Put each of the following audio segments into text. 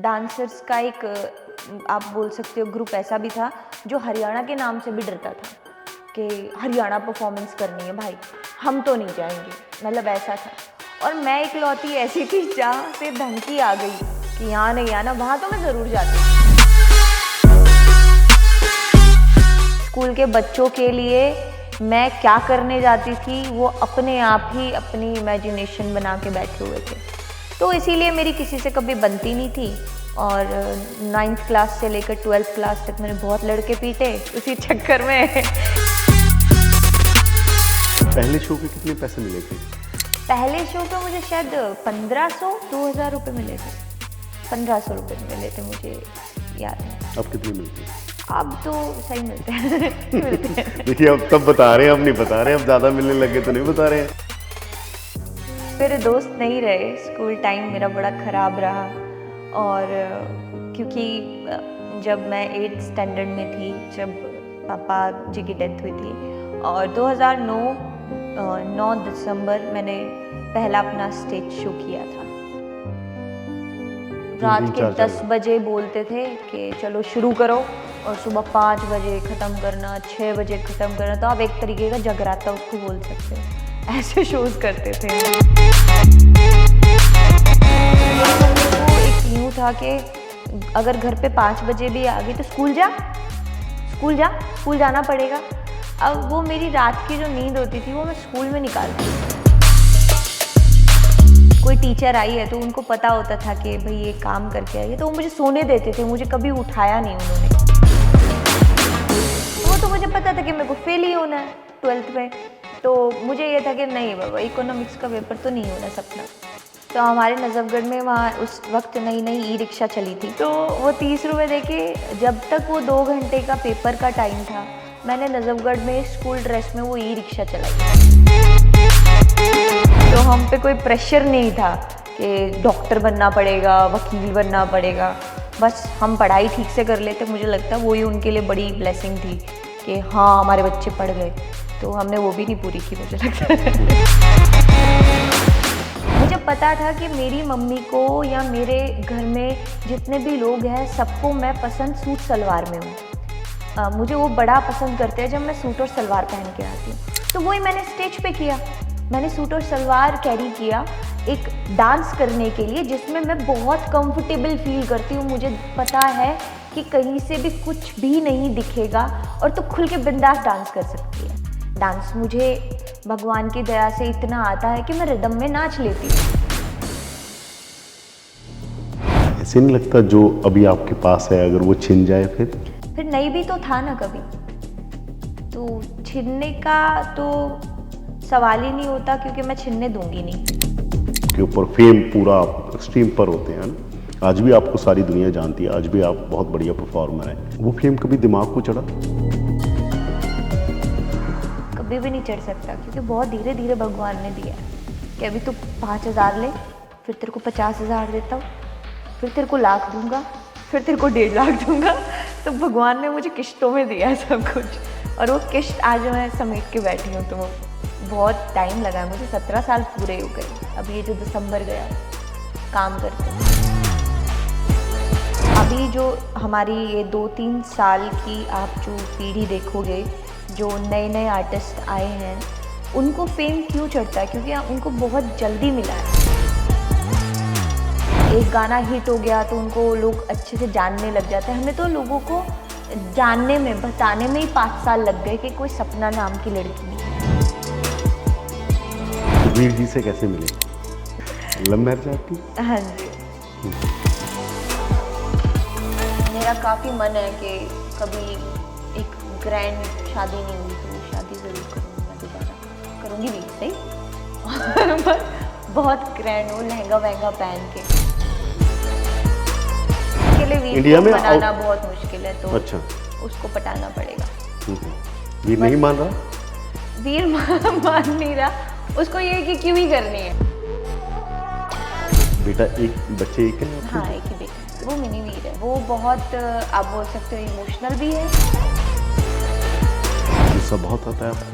Dancers का एक आप बोल सकते हो ग्रुप ऐसा भी था जो हरियाणा के नाम से भी डरता था कि हरियाणा परफॉर्मेंस करनी है भाई, हम तो नहीं जाएंगे, मतलब ऐसा था। और मैं इकलौती ऐसी थी जहाँ से धमकी आ गई कि यहाँ नहीं आना, वहाँ तो मैं ज़रूर जाती। स्कूल के बच्चों के लिए मैं क्या करने जाती थी वो अपने आप ही अपनी इमेजिनेशन बना के बैठे हुए थे, तो इसीलिए मेरी किसी से कभी बनती नहीं थी। और 9th क्लास से लेकर 12th क्लास तक मैंने बहुत लड़के पीटे उसी चक्कर में। पहले शो के कितने पैसे मिले थे? पहले शो पे मुझे शायद 1500-2000 रुपये मिले थे। 1500 रुपये मिले थे मुझे याद है। अब कितने मिलते हैं? अब तो सही मिलते हैं। देखिए अब तब बता रहे हैं, अब नहीं बता रहे हैं, अब ज़्यादा मिलने लगे तो नहीं बता रहे हैं। मेरे दोस्त नहीं रहे, स्कूल टाइम मेरा बड़ा ख़राब रहा। और क्योंकि जब मैं 8th स्टैंडर्ड में थी जब पापा जी की डेथ हुई थी, और 9 दिसंबर मैंने पहला अपना स्टेज शो किया था। रात के 10 बजे बोलते थे कि चलो शुरू करो, और सुबह 5 बजे ख़त्म करना, 6 बजे ख़त्म करना। तो आप एक तरीके का जगराता उसको बोल सकते हैं, ऐसे शोज़ करते थे। एक यूँ था कि अगर घर पे 5 बजे भी आ गई तो स्कूल जाना पड़ेगा। अब वो मेरी रात की जो नींद होती थी वो मैं स्कूल में निकालती थी। कोई टीचर आई है तो उनको पता होता था कि भाई ये काम करके आई है, तो वो मुझे सोने देते थे, मुझे कभी उठाया नहीं उन्होंने। वो तो मुझे पता था कि मेरे को फेल ही होना है 12th में, तो मुझे ये था कि नहीं बाबा इकोनॉमिक्स का पेपर तो नहीं होना सपना। तो हमारे नजफगढ़ में वहाँ उस वक्त नई ई-रिक्शा चली थी, तो वो 30 रुपये दे के जब तक वो 2 घंटे का पेपर का टाइम था मैंने नजफगढ़ में स्कूल ड्रेस में वो ई-रिक्शा चलाई। तो हम पे कोई प्रेशर नहीं था कि डॉक्टर बनना पड़ेगा, वकील बनना पड़ेगा, बस हम पढ़ाई ठीक से कर लेते। मुझे लगता है वही उनके लिए बड़ी ब्लेसिंग थी कि हाँ हमारे बच्चे पढ़ गए, तो हमने वो भी नहीं पूरी की मुझे लगता है। मुझे पता था कि मेरी मम्मी को या मेरे घर में जितने भी लोग हैं सबको मैं पसंद सूट सलवार में हूँ। मुझे वो बड़ा पसंद करते हैं जब मैं सूट और सलवार पहन के आती हूँ, तो वही मैंने स्टेज पे किया। मैंने सूट और सलवार कैरी किया एक डांस करने के लिए जिसमें मैं बहुत कंफर्टेबल फील करती हूँ। मुझे पता है कि कहीं से भी कुछ भी नहीं दिखेगा और तो खुल के बिंदास डांस कर सकती है। डांस मुझे भगवान की दया से इतना आता है कि मैं रिदम में नाच लेती हूँ। ऐसे नहीं लगता जो अभी आपके पास है अगर वो छिन जाए फिर नहीं भी तो था ना कभी, तो छीनने का तो सवाल ही नहीं होता क्योंकि मैं छीनने दूंगी नहीं। के ऊपर फेम पूरा एक्सट्रीम पर होते हैं ना, आज भी आपको सारी दुनिया जानती है, आज भी आप बहुत बढ़िया परफॉर्मर हैं। वो फेम कभी दिमाग को चढ़ा? कभी भी नहीं चढ़ सकता क्योंकि बहुत धीरे धीरे भगवान ने दिया है कि अभी तो 5000 ले, फिर तेरे को 50,000 देता हूँ, फिर तेरे को 1,00,000 दूंगा, फिर तेरे को 1.5 लाख दूंगा। तो भगवान ने मुझे किश्तों में दिया है सब कुछ, और वो किश्त आज मैं समेट के बैठी हूँ। तो बहुत टाइम लगा है मुझे, 17 साल पूरे हो गए। अब ये जो दिसंबर गया काम करते अभी जो हमारी ये 2-3 साल की आप जो पीढ़ी देखोगे, जो नए नए आर्टिस्ट आए हैं उनको फेम क्यों चढ़ता है? क्योंकि उनको बहुत जल्दी मिला है। एक गाना हिट हो गया तो उनको लोग अच्छे से जानने लग जाते हैं। हमें तो लोगों को जानने में, बताने में ही 5 साल लग गए कि कोई सपना नाम की लड़की है। वीर जी से कैसे मिले? लव मैरिज आपकी? हाँ जी। मेरा काफ़ी मन है कि कभी एक ग्रैंड शादी नहीं हुई तो शादी ज़रूर करूँगी मैं, दोबारा करूँगी भी सही। बहुत ग्रैंड हो, लहंगा वहंगा पहन के। इसके लिए वीर को मनाना बहुत मुश्किल है, तो अच्छा उसको पटाना पड़ेगा। वीर नहीं मान रहा? वीर मान नहीं रहा, उसको ये कि क्यों ही करनी है। बेटा एक बच्चे एक है? हाँ एक ही बेटा, वो मिनी वीर है। वो बहुत आप बोल सकते हो इमोशनल भी है। गुस्सा बहुत आता है आपको?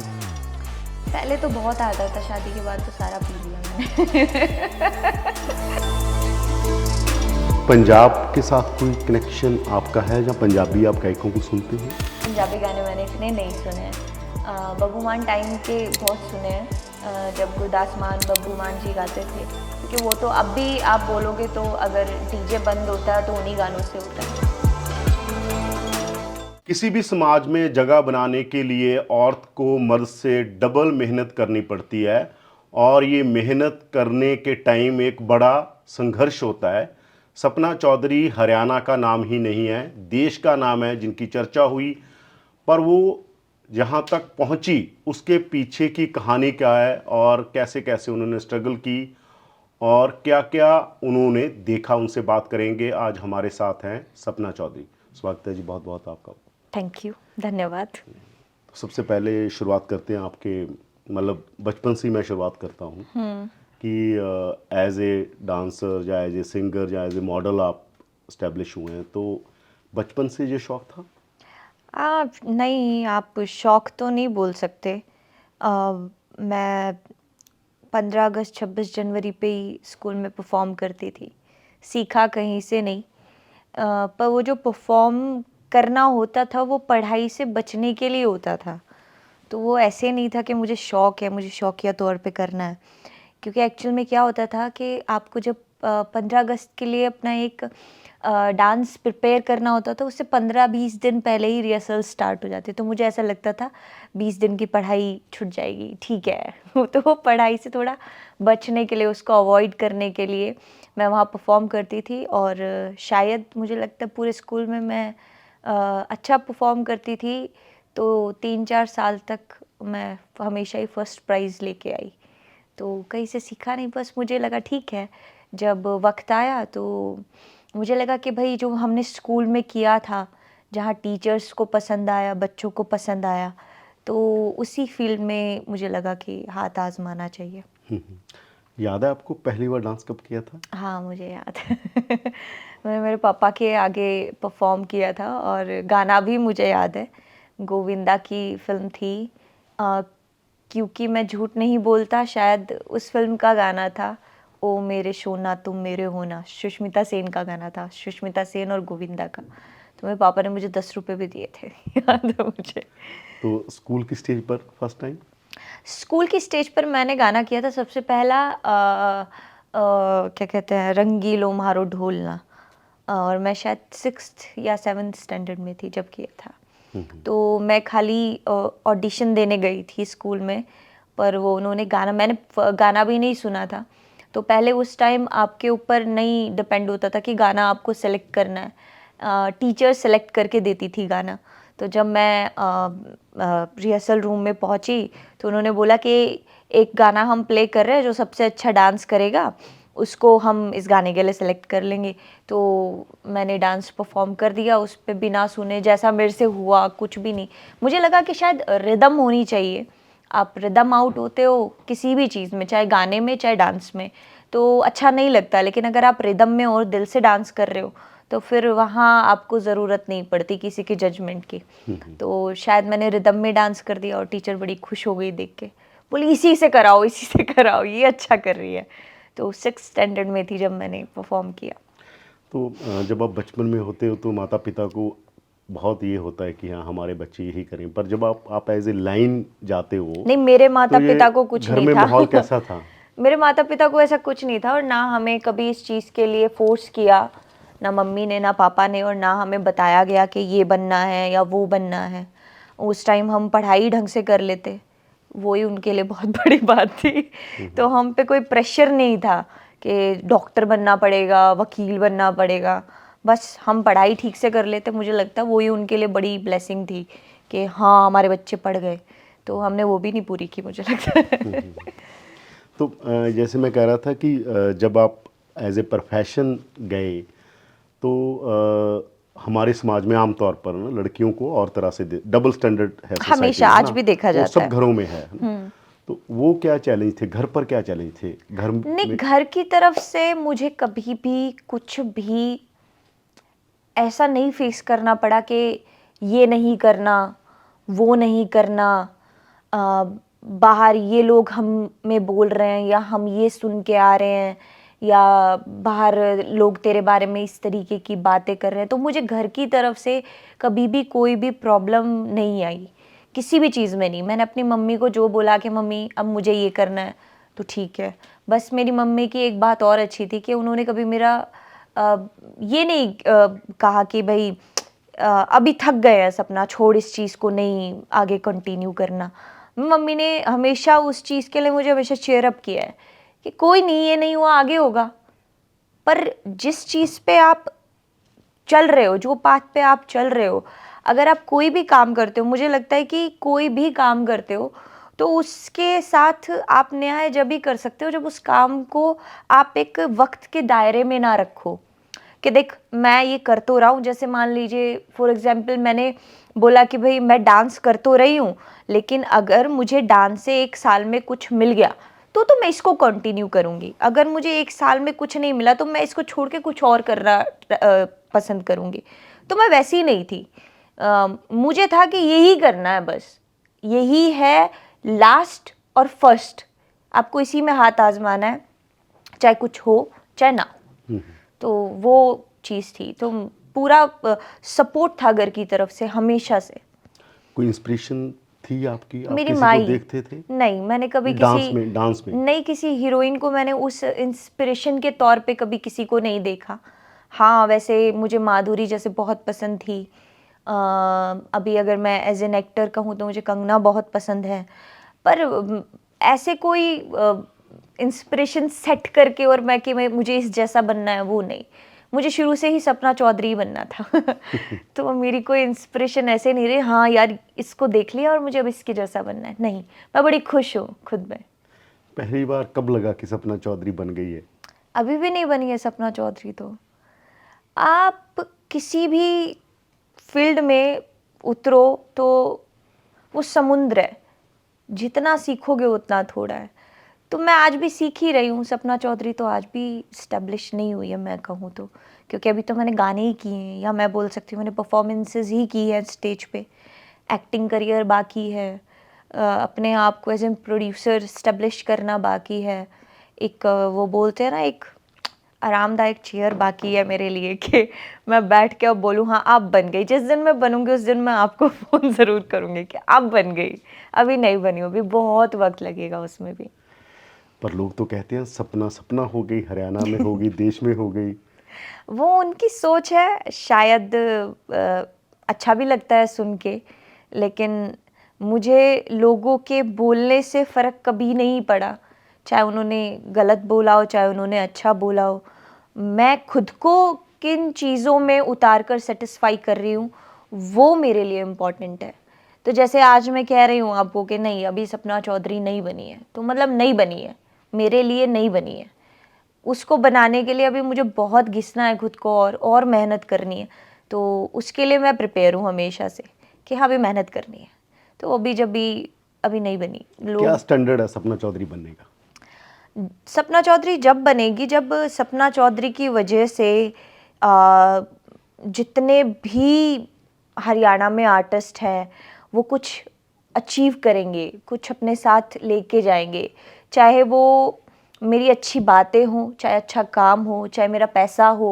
पहले तो बहुत आता था, शादी के बाद तो सारा पी लिया मैंने। पंजाब के साथ कोई कनेक्शन आपका है, या पंजाबी आप गायकों को सुनते हैं? पंजाबी गाने मैंने इतने नहीं सुने हैं, बब्बू मान टाइम के बहुत सुने हैं, जब गुरदास मान बब्बू मान जी गाते थे, क्योंकि वो तो अब भी आप बोलोगे तो अगर डीजे बंद होता है तो उन्हीं गानों से होता है। किसी भी समाज में जगह बनाने के लिए औरत को मर्द से डबल मेहनत करनी पड़ती है, और ये मेहनत करने के टाइम एक बड़ा संघर्ष होता है। सपना चौधरी हरियाणा का नाम ही नहीं है, देश का नाम है जिनकी चर्चा हुई, पर वो जहाँ तक पहुँची उसके पीछे की कहानी क्या है, और कैसे कैसे उन्होंने स्ट्रगल की, और क्या क्या उन्होंने देखा, उनसे बात करेंगे। आज हमारे साथ हैं सपना चौधरी। स्वागत है जी, बहुत बहुत आपका। थैंक यू, धन्यवाद। तो सबसे पहले शुरुआत करते हैं आपके, मतलब बचपन से ही मैं शुरुआत करता हूँ कि एज ए डांसर या एज ए सिंगर या एज ए मॉडल आप इस्टेब्लिश हुए हैं, तो बचपन से ये शौक था? नहीं, आप शौक तो नहीं बोल सकते। मैं 15 अगस्त 26 जनवरी पे ही स्कूल में परफॉर्म करती थी, सीखा कहीं से नहीं। पर वो जो परफॉर्म करना होता था वो पढ़ाई से बचने के लिए होता था, तो वो ऐसे नहीं था कि मुझे शौक है, मुझे शौकिया तौर पे करना है। क्योंकि एक्चुअल में क्या होता था कि आपको जब 15 अगस्त के लिए अपना एक डांस प्रिपेयर करना होता था, उससे 15-20 दिन पहले ही रिहर्सल स्टार्ट हो जाती, तो मुझे ऐसा लगता था 20 दिन की पढ़ाई छूट जाएगी, ठीक है। तो वो पढ़ाई से थोड़ा बचने के लिए, उसको अवॉइड करने के लिए मैं वहाँ परफॉर्म करती थी। और शायद मुझे लगता है पूरे स्कूल में मैं अच्छा परफॉर्म करती थी, तो 3-4 साल तक मैं हमेशा ही फर्स्ट प्राइज़ लेके आई। तो कहीं से सीखा नहीं, बस मुझे लगा ठीक है। जब वक्त आया तो मुझे लगा कि भाई जो हमने स्कूल में किया था, जहाँ टीचर्स को पसंद आया, बच्चों को पसंद आया, तो उसी फील्ड में मुझे लगा कि हाथ आजमाना चाहिए। याद है आपको पहली बार डांस कब किया था? हाँ, मुझे याद है। मैंने मेरे पापा के आगे परफॉर्म किया था, और गाना भी मुझे याद है, गोविंदा की फिल्म थी, अ, क्योंकि मैं झूठ नहीं बोलता, शायद उस फिल्म का गाना था, ओ मेरे सोना तुम मेरे होना। सुष्मिता सेन का गाना था, सुष्मिता सेन और गोविंदा का। तो मेरे पापा ने मुझे 10 रुपये भी दिए थे। याद है मुझे। तो स्कूल की स्टेज पर फर्स्ट टाइम? स्कूल की स्टेज पर मैंने गाना किया था सबसे पहला, क्या कहते हैं, रंगीलो म्हारो ढोलना, और मैं शायद 6th या 7th स्टैंडर्ड में थी जब किया था। तो मैं खाली ऑडिशन देने गई थी स्कूल में, पर वो उन्होंने गाना, मैंने गाना भी नहीं सुना था। तो पहले उस टाइम आपके ऊपर नहीं डिपेंड होता था कि गाना आपको सेलेक्ट करना है, टीचर सेलेक्ट करके देती थी गाना। तो जब मैं रिहर्सल रूम में पहुंची तो उन्होंने बोला कि एक गाना हम प्ले कर रहे हैं, जो सबसे अच्छा डांस करेगा उसको हम इस गाने के लिए सेलेक्ट कर लेंगे। तो मैंने डांस परफॉर्म कर दिया उस पे, बिना सुने, जैसा मेरे से हुआ कुछ भी नहीं। मुझे लगा कि शायद रिदम होनी चाहिए, आप रिदम आउट होते हो किसी भी चीज़ में, चाहे गाने में चाहे डांस में, तो अच्छा नहीं लगता। लेकिन अगर आप रिदम में और दिल से डांस कर रहे हो तो फिर वहाँ आपको ज़रूरत नहीं पड़ती किसी के जजमेंट की। तो शायद मैंने रिदम में डांस कर दिया, और टीचर बड़ी खुश हो गई देख के, बोली इसी से कराओ, इसी से कराओ, ये अच्छा कर रही है। तो 6th स्टैंडर्ड में थी जब मैंने परफॉर्म किया। तो जब आप बचपन में होते हो तो माता पिता को बहुत ये होता है कि हाँ हमारे बच्चे यही करें, पर जब आप एज ए लाइन जाते हो नहीं, मेरे माता तो ये पिता को कुछ घर नहीं में था। माहौल कैसा था? मेरे माता पिता को ऐसा कुछ नहीं था, और ना हमें कभी इस चीज़ के लिए फोर्स किया, ना मम्मी ने ना पापा ने, और ना हमें बताया गया कि ये बनना है या वो बनना है। उस टाइम हम पढ़ाई ढंग से कर लेते, वो ही उनके लिए बहुत बड़ी बात थी। तो हम पे कोई प्रेशर नहीं था कि डॉक्टर बनना पड़ेगा, वकील बनना पड़ेगा। बस हम पढ़ाई ठीक से कर लेते, मुझे लगता है वो ही उनके लिए बड़ी ब्लेसिंग थी कि हाँ हमारे बच्चे पढ़ गए। तो हमने वो भी नहीं पूरी की, मुझे लगता है। तो जैसे मैं कह रहा था कि जब आप एज ए प्रोफेशन गए तो हमारे समाज में आमतौर पर ना लड़कियों को और तरह से डबल स्टैंडर्ड है सोसाइटी हमेशा में आज ना, भी देखा वो जाता सब है। घरों में है ना? तो वो क्या चैलेंज थे, घर पर क्या चैलेंज थे घर नहीं, में? घर की तरफ से मुझे कभी भी कुछ भी ऐसा नहीं फेस करना पड़ा कि ये नहीं करना, वो नहीं करना, बाहर ये लोग हम में बोल रहे हैं या हम ये सुन के आ रहे हैं या बाहर लोग तेरे बारे में इस तरीके की बातें कर रहे हैं, तो मुझे घर की तरफ से कभी भी कोई भी प्रॉब्लम नहीं आई, किसी भी चीज़ में नहीं। मैंने अपनी मम्मी को जो बोला कि मम्मी अब मुझे ये करना है तो ठीक है। बस मेरी मम्मी की एक बात और अच्छी थी कि उन्होंने कभी मेरा ये नहीं कहा कि भाई अभी थक गए हैं सपना, छोड़ इस चीज़ को, नहीं आगे कंटिन्यू करना। मम्मी ने हमेशा उस चीज़ के लिए मुझे हमेशा चेयर अप किया है कि कोई नहीं, ये नहीं हुआ, आगे होगा। पर जिस चीज़ पे आप चल रहे हो, जो पाथ पे आप चल रहे हो, अगर आप कोई भी काम करते हो, मुझे लगता है कि कोई भी काम करते हो तो उसके साथ आप न्याय जब भी कर सकते हो जब उस काम को आप एक वक्त के दायरे में ना रखो कि देख मैं ये कर तो रहा हूँ। जैसे मान लीजिए फॉर एग्जांपल मैंने बोला कि भाई मैं डांस कर तो रही हूँ, लेकिन अगर मुझे डांस से 1 साल में कुछ मिल गया तो मैं इसको कंटिन्यू करूँगी। अगर मुझे 1 साल में कुछ नहीं मिला तो मैं इसको छोड़ के कुछ और करना पसंद करूँगी। तो मैं वैसी ही नहीं थी। मुझे था कि यही करना है, बस यही है लास्ट और फर्स्ट, आपको इसी में हाथ आजमाना है, चाहे कुछ हो चाहे ना हो। तो वो चीज़ थी, तो पूरा सपोर्ट था घर की तरफ से हमेशा से। कोई इंस्पिरेशन थी आपकी, आप मेरी किसी को माई। देखते थे नहीं, मैंने कभी डांस में? नहीं, किसी हीरोइन को मैंने उस इंस्पिरेशन के तौर पे कभी किसी को नहीं देखा। हाँ, वैसे मुझे माधुरी जैसे बहुत पसंद थी। अभी अगर मैं एज एन एक्टर कहूँ तो मुझे कंगना बहुत पसंद है। पर ऐसे कोई इंस्पिरेशन सेट करके और मैं कि मुझे इस जैसा बनना है, वो नहीं। मुझे शुरू से ही सपना चौधरी बनना था तो मेरी कोई इंस्पिरेशन ऐसे नहीं रही हाँ यार इसको देख लिया और मुझे अब इसके जैसा बनना है, नहीं। मैं बड़ी खुश हूँ खुद में। पहली बार कब लगा कि सपना चौधरी बन गई है? अभी भी नहीं बनी है सपना चौधरी। तो आप किसी भी फील्ड में उतरो तो वो समुद्र है, जितना सीखोगे उतना थोड़ा है। तो मैं आज भी सीख ही रही हूँ। सपना चौधरी तो आज भी इस्टेब्लिश नहीं हुई है मैं कहूँ तो, क्योंकि अभी तो मैंने गाने ही किए हैं, या मैं बोल सकती हूँ मैंने परफॉर्मेंसेस ही की है स्टेज पे। एक्टिंग करियर बाकी है, अपने आप को एज एन प्रोड्यूसर इस्टेब्लिश करना बाकी है। एक वो बोलते हैं ना, एक आरामदायक चेयर बाकी है मेरे लिए कि मैं बैठ के अब बोलूँ हाँ आप बन गई। जिस दिन मैं बनूंगी उस दिन मैं आपको फ़ोन ज़रूर करूँगी कि आप बन गई। अभी नहीं बनी हूँ, अभी बहुत वक्त लगेगा उसमें भी। पर लोग तो कहते हैं सपना सपना हो गई, हरियाणा में हो गई, देश में हो गई। वो उनकी सोच है, शायद अच्छा भी लगता है सुन के, लेकिन मुझे लोगों के बोलने से फ़र्क कभी नहीं पड़ा। चाहे उन्होंने गलत बोला हो, चाहे उन्होंने अच्छा बोला हो, मैं खुद को किन चीज़ों में उतार कर सेटिस्फाई कर रही हूँ वो मेरे लिए इम्पॉर्टेंट है। तो जैसे आज मैं कह रही हूँ आपको कि नहीं अभी सपना चौधरी नहीं बनी है, तो मतलब नहीं बनी है, मेरे लिए नहीं बनी है। उसको बनाने के लिए अभी मुझे बहुत घिसना है खुद को और मेहनत करनी है। तो उसके लिए मैं प्रिपेयर हूँ हमेशा से कि हाँ अभी मेहनत करनी है। तो अभी जब भी अभी नहीं बनी क्या लोग। स्टैंडर्ड है सपना चौधरी बनने का? सपना चौधरी जब बनेगी जब सपना चौधरी की वजह से आ, जितने भी हरियाणा में आर्टिस्ट हैं वो कुछ अचीव करेंगे, कुछ अपने साथ लेके जाएंगे। चाहे वो मेरी अच्छी बातें हों, चाहे अच्छा काम हो, चाहे मेरा पैसा हो,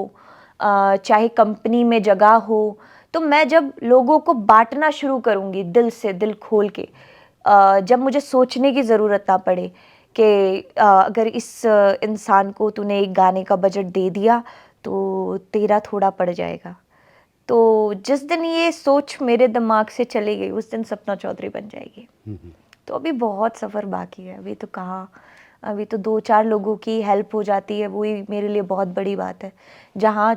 चाहे कंपनी में जगह हो। तो मैं जब लोगों को बांटना शुरू करूँगी दिल से, दिल खोल के, जब मुझे सोचने की ज़रूरत ना पड़े कि अगर इस इंसान को तूने एक गाने का बजट दे दिया तो तेरा थोड़ा पड़ जाएगा। तो जिस दिन ये सोच मेरे दिमाग से चली गई उस दिन सपना चौधरी बन जाएगी। तो अभी बहुत सफ़र बाकी है, अभी तो कहाँ, अभी तो 2-4 लोगों की हेल्प हो जाती है, वही मेरे लिए बहुत बड़ी बात है। जहाँ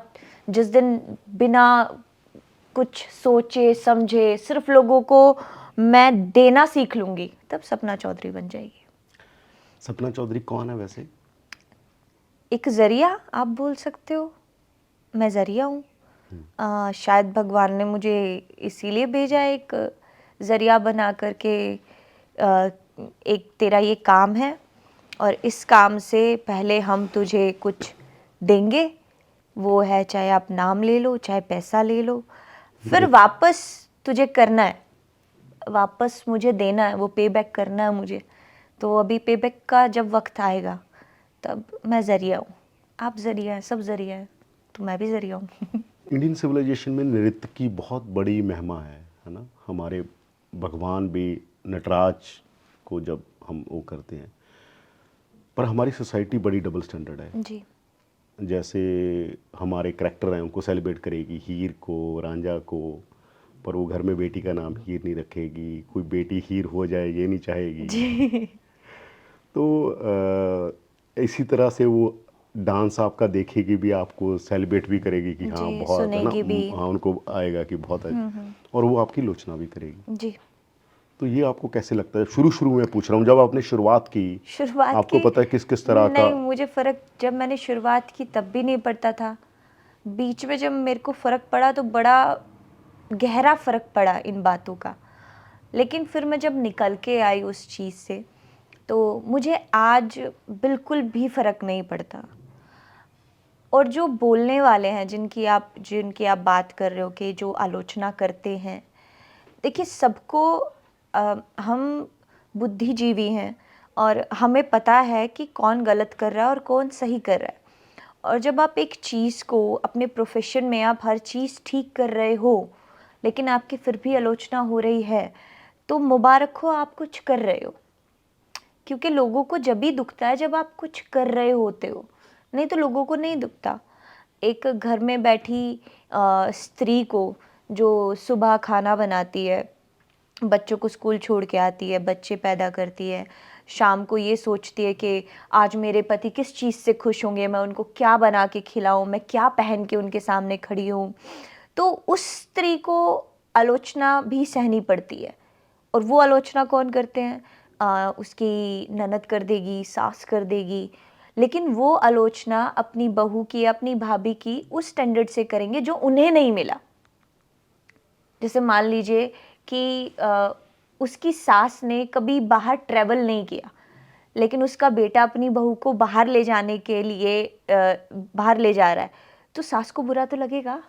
जिस दिन बिना कुछ सोचे समझे सिर्फ लोगों को मैं देना सीख लूँगी तब सपना चौधरी बन जाएगी। सपना चौधरी कौन है वैसे? एक ज़रिया आप बोल सकते हो, मैं ज़रिया हूँ। शायद भगवान ने मुझे इसीलिए भेजा है एक ज़रिया बना कर के, एक तेरा ये काम है और इस काम से पहले हम तुझे कुछ देंगे, वो है चाहे आप नाम ले लो चाहे पैसा ले लो, फिर वापस तुझे करना है, वापस मुझे देना है, वो पे बैक करना है मुझे। तो अभी पे बैक का जब वक्त आएगा तब मैं ज़रिया हूँ। आप ज़रिया हैं, सब ज़रिया है, तो मैं भी ज़रिया हूँ। इंडियन सिविलाइजेशन में नृत्य की बहुत बड़ी महिमा है ना। हमारे भगवान भी नटराज को जब हम वो करते हैं, पर हमारी सोसाइटी बड़ी डबल स्टैंडर्ड है। जी। जैसे हमारे करैक्टर हैं उनको सेलिब्रेट करेगी, हीर को, रांझा को, पर वो घर में बेटी का नाम हीर नहीं रखेगी, कोई बेटी हीर हो जाए ये नहीं चाहेगी। जी। तो इसी तरह से वो डांस आपका देखेगी भी, आपको सेलिब्रेट भी करेगी कि हाँ जी, बहुत है ना, सुनेगी भी। हाँ उनको आएगा कि बहुत है, और वो आपकी लोचना भी करेगी। जी। तो ये आपको कैसे लगता है? शुरू शुरू में पूछ रहा हूँ, जब आपने शुरुआत की, शुरुआत आपको की पता है किस किस तरह का? नहीं, मुझे फ़र्क जब मैंने शुरुआत की तब भी नहीं पड़ता था। बीच में जब मेरे को फ़र्क पड़ा तो बड़ा गहरा फ़र्क पड़ा इन बातों का। लेकिन फिर मैं जब निकल के आई उस चीज़ से, तो मुझे आज बिल्कुल भी फ़र्क नहीं पड़ता। और जो बोलने वाले हैं, जिनकी आप बात कर रहे हो कि जो आलोचना करते हैं, देखिए सबको हम बुद्धिजीवी हैं और हमें पता है कि कौन गलत कर रहा है और कौन सही कर रहा है। और जब आप एक चीज़ को अपने प्रोफेशन में आप हर चीज़ ठीक कर रहे हो, लेकिन आपकी फिर भी आलोचना हो रही है, तो मुबारक हो, आप कुछ कर रहे हो। क्योंकि लोगों को जब भी दुखता है जब आप कुछ कर रहे होते हो, नहीं तो लोगों को नहीं दुखता। एक घर में बैठी स्त्री को जो सुबह खाना बनाती है, बच्चों को स्कूल छोड़ के आती है, बच्चे पैदा करती है, शाम को ये सोचती है कि आज मेरे पति किस चीज़ से खुश होंगे, मैं उनको क्या बना के खिलाऊं, मैं क्या पहन के उनके सामने खड़ी हूँ, तो उस स्त्री को आलोचना भी सहनी पड़ती है। और वो आलोचना कौन करते हैं? उसकी ननद कर देगी, सास कर देगी, लेकिन वो आलोचना अपनी बहू की, अपनी भाभी की उस स्टैंडर्ड से करेंगे जो उन्हें नहीं मिला। जैसे मान लीजिए कि उसकी सास ने कभी बाहर ट्रैवल नहीं किया, लेकिन उसका बेटा अपनी बहू को बाहर ले जाने के लिए बाहर ले जा रहा है, तो सास को बुरा तो लगेगा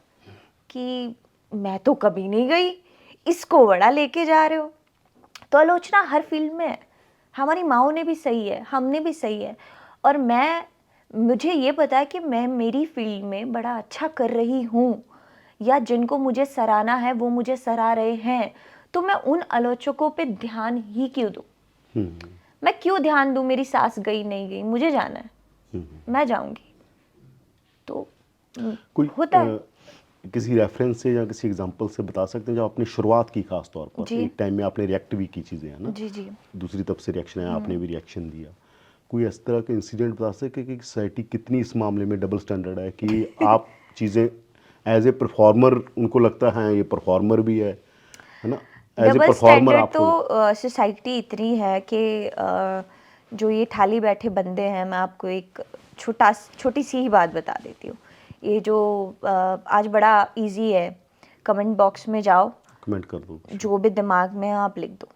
कि मैं तो कभी नहीं गई, इसको बड़ा लेके जा रहे हो। तो आलोचना हर फील्ड में है। हमारी माँओं ने भी सही है, हमने भी सही है। और मुझे ये पता है कि मैं मेरी फील्ड में बड़ा अच्छा कर रही हूँ, या जिनको मुझे सराहना है वो मुझे सराह रहे हैं, तो मैं उन आलोचकों पे ध्यान ही क्यों दूँ? मैं क्यों ध्यान दूँ मेरी सास गई नहीं गई? मुझे जाना है, मैं जाऊँगी। तो कोई होता है। किसी रेफरेंस से या किसी एग्जांपल से बता सकते हैं जब आपने शुरुआत की, खास तौर पर जी। एक टाइम में आपने रिएक्ट भी की चीज़ें, है ना, जी, जी। दूसरी तरफ से रिएक्शन आया, आपने भी रिएक्शन दिया। कोई इस तरह का इंसिडेंट बता सकते कि सोसाइटी कितनी इस मामले में डबल स्टैंडर्ड है कि आप चीज़ें एज ए परफॉर्मर, उनको लगता है ये परफॉर्मर भी है ना, as a double performer standard आपको? तो सोसाइटी इतनी है कि जो ये थाली बैठे बंदे हैं, मैं आपको एक छोटी सी ही बात बता देती हूँ। ये जो आज बड़ा इजी है, कमेंट बॉक्स में जाओ, कमेंट कर दो, जो भी दिमाग में है आप लिख दो।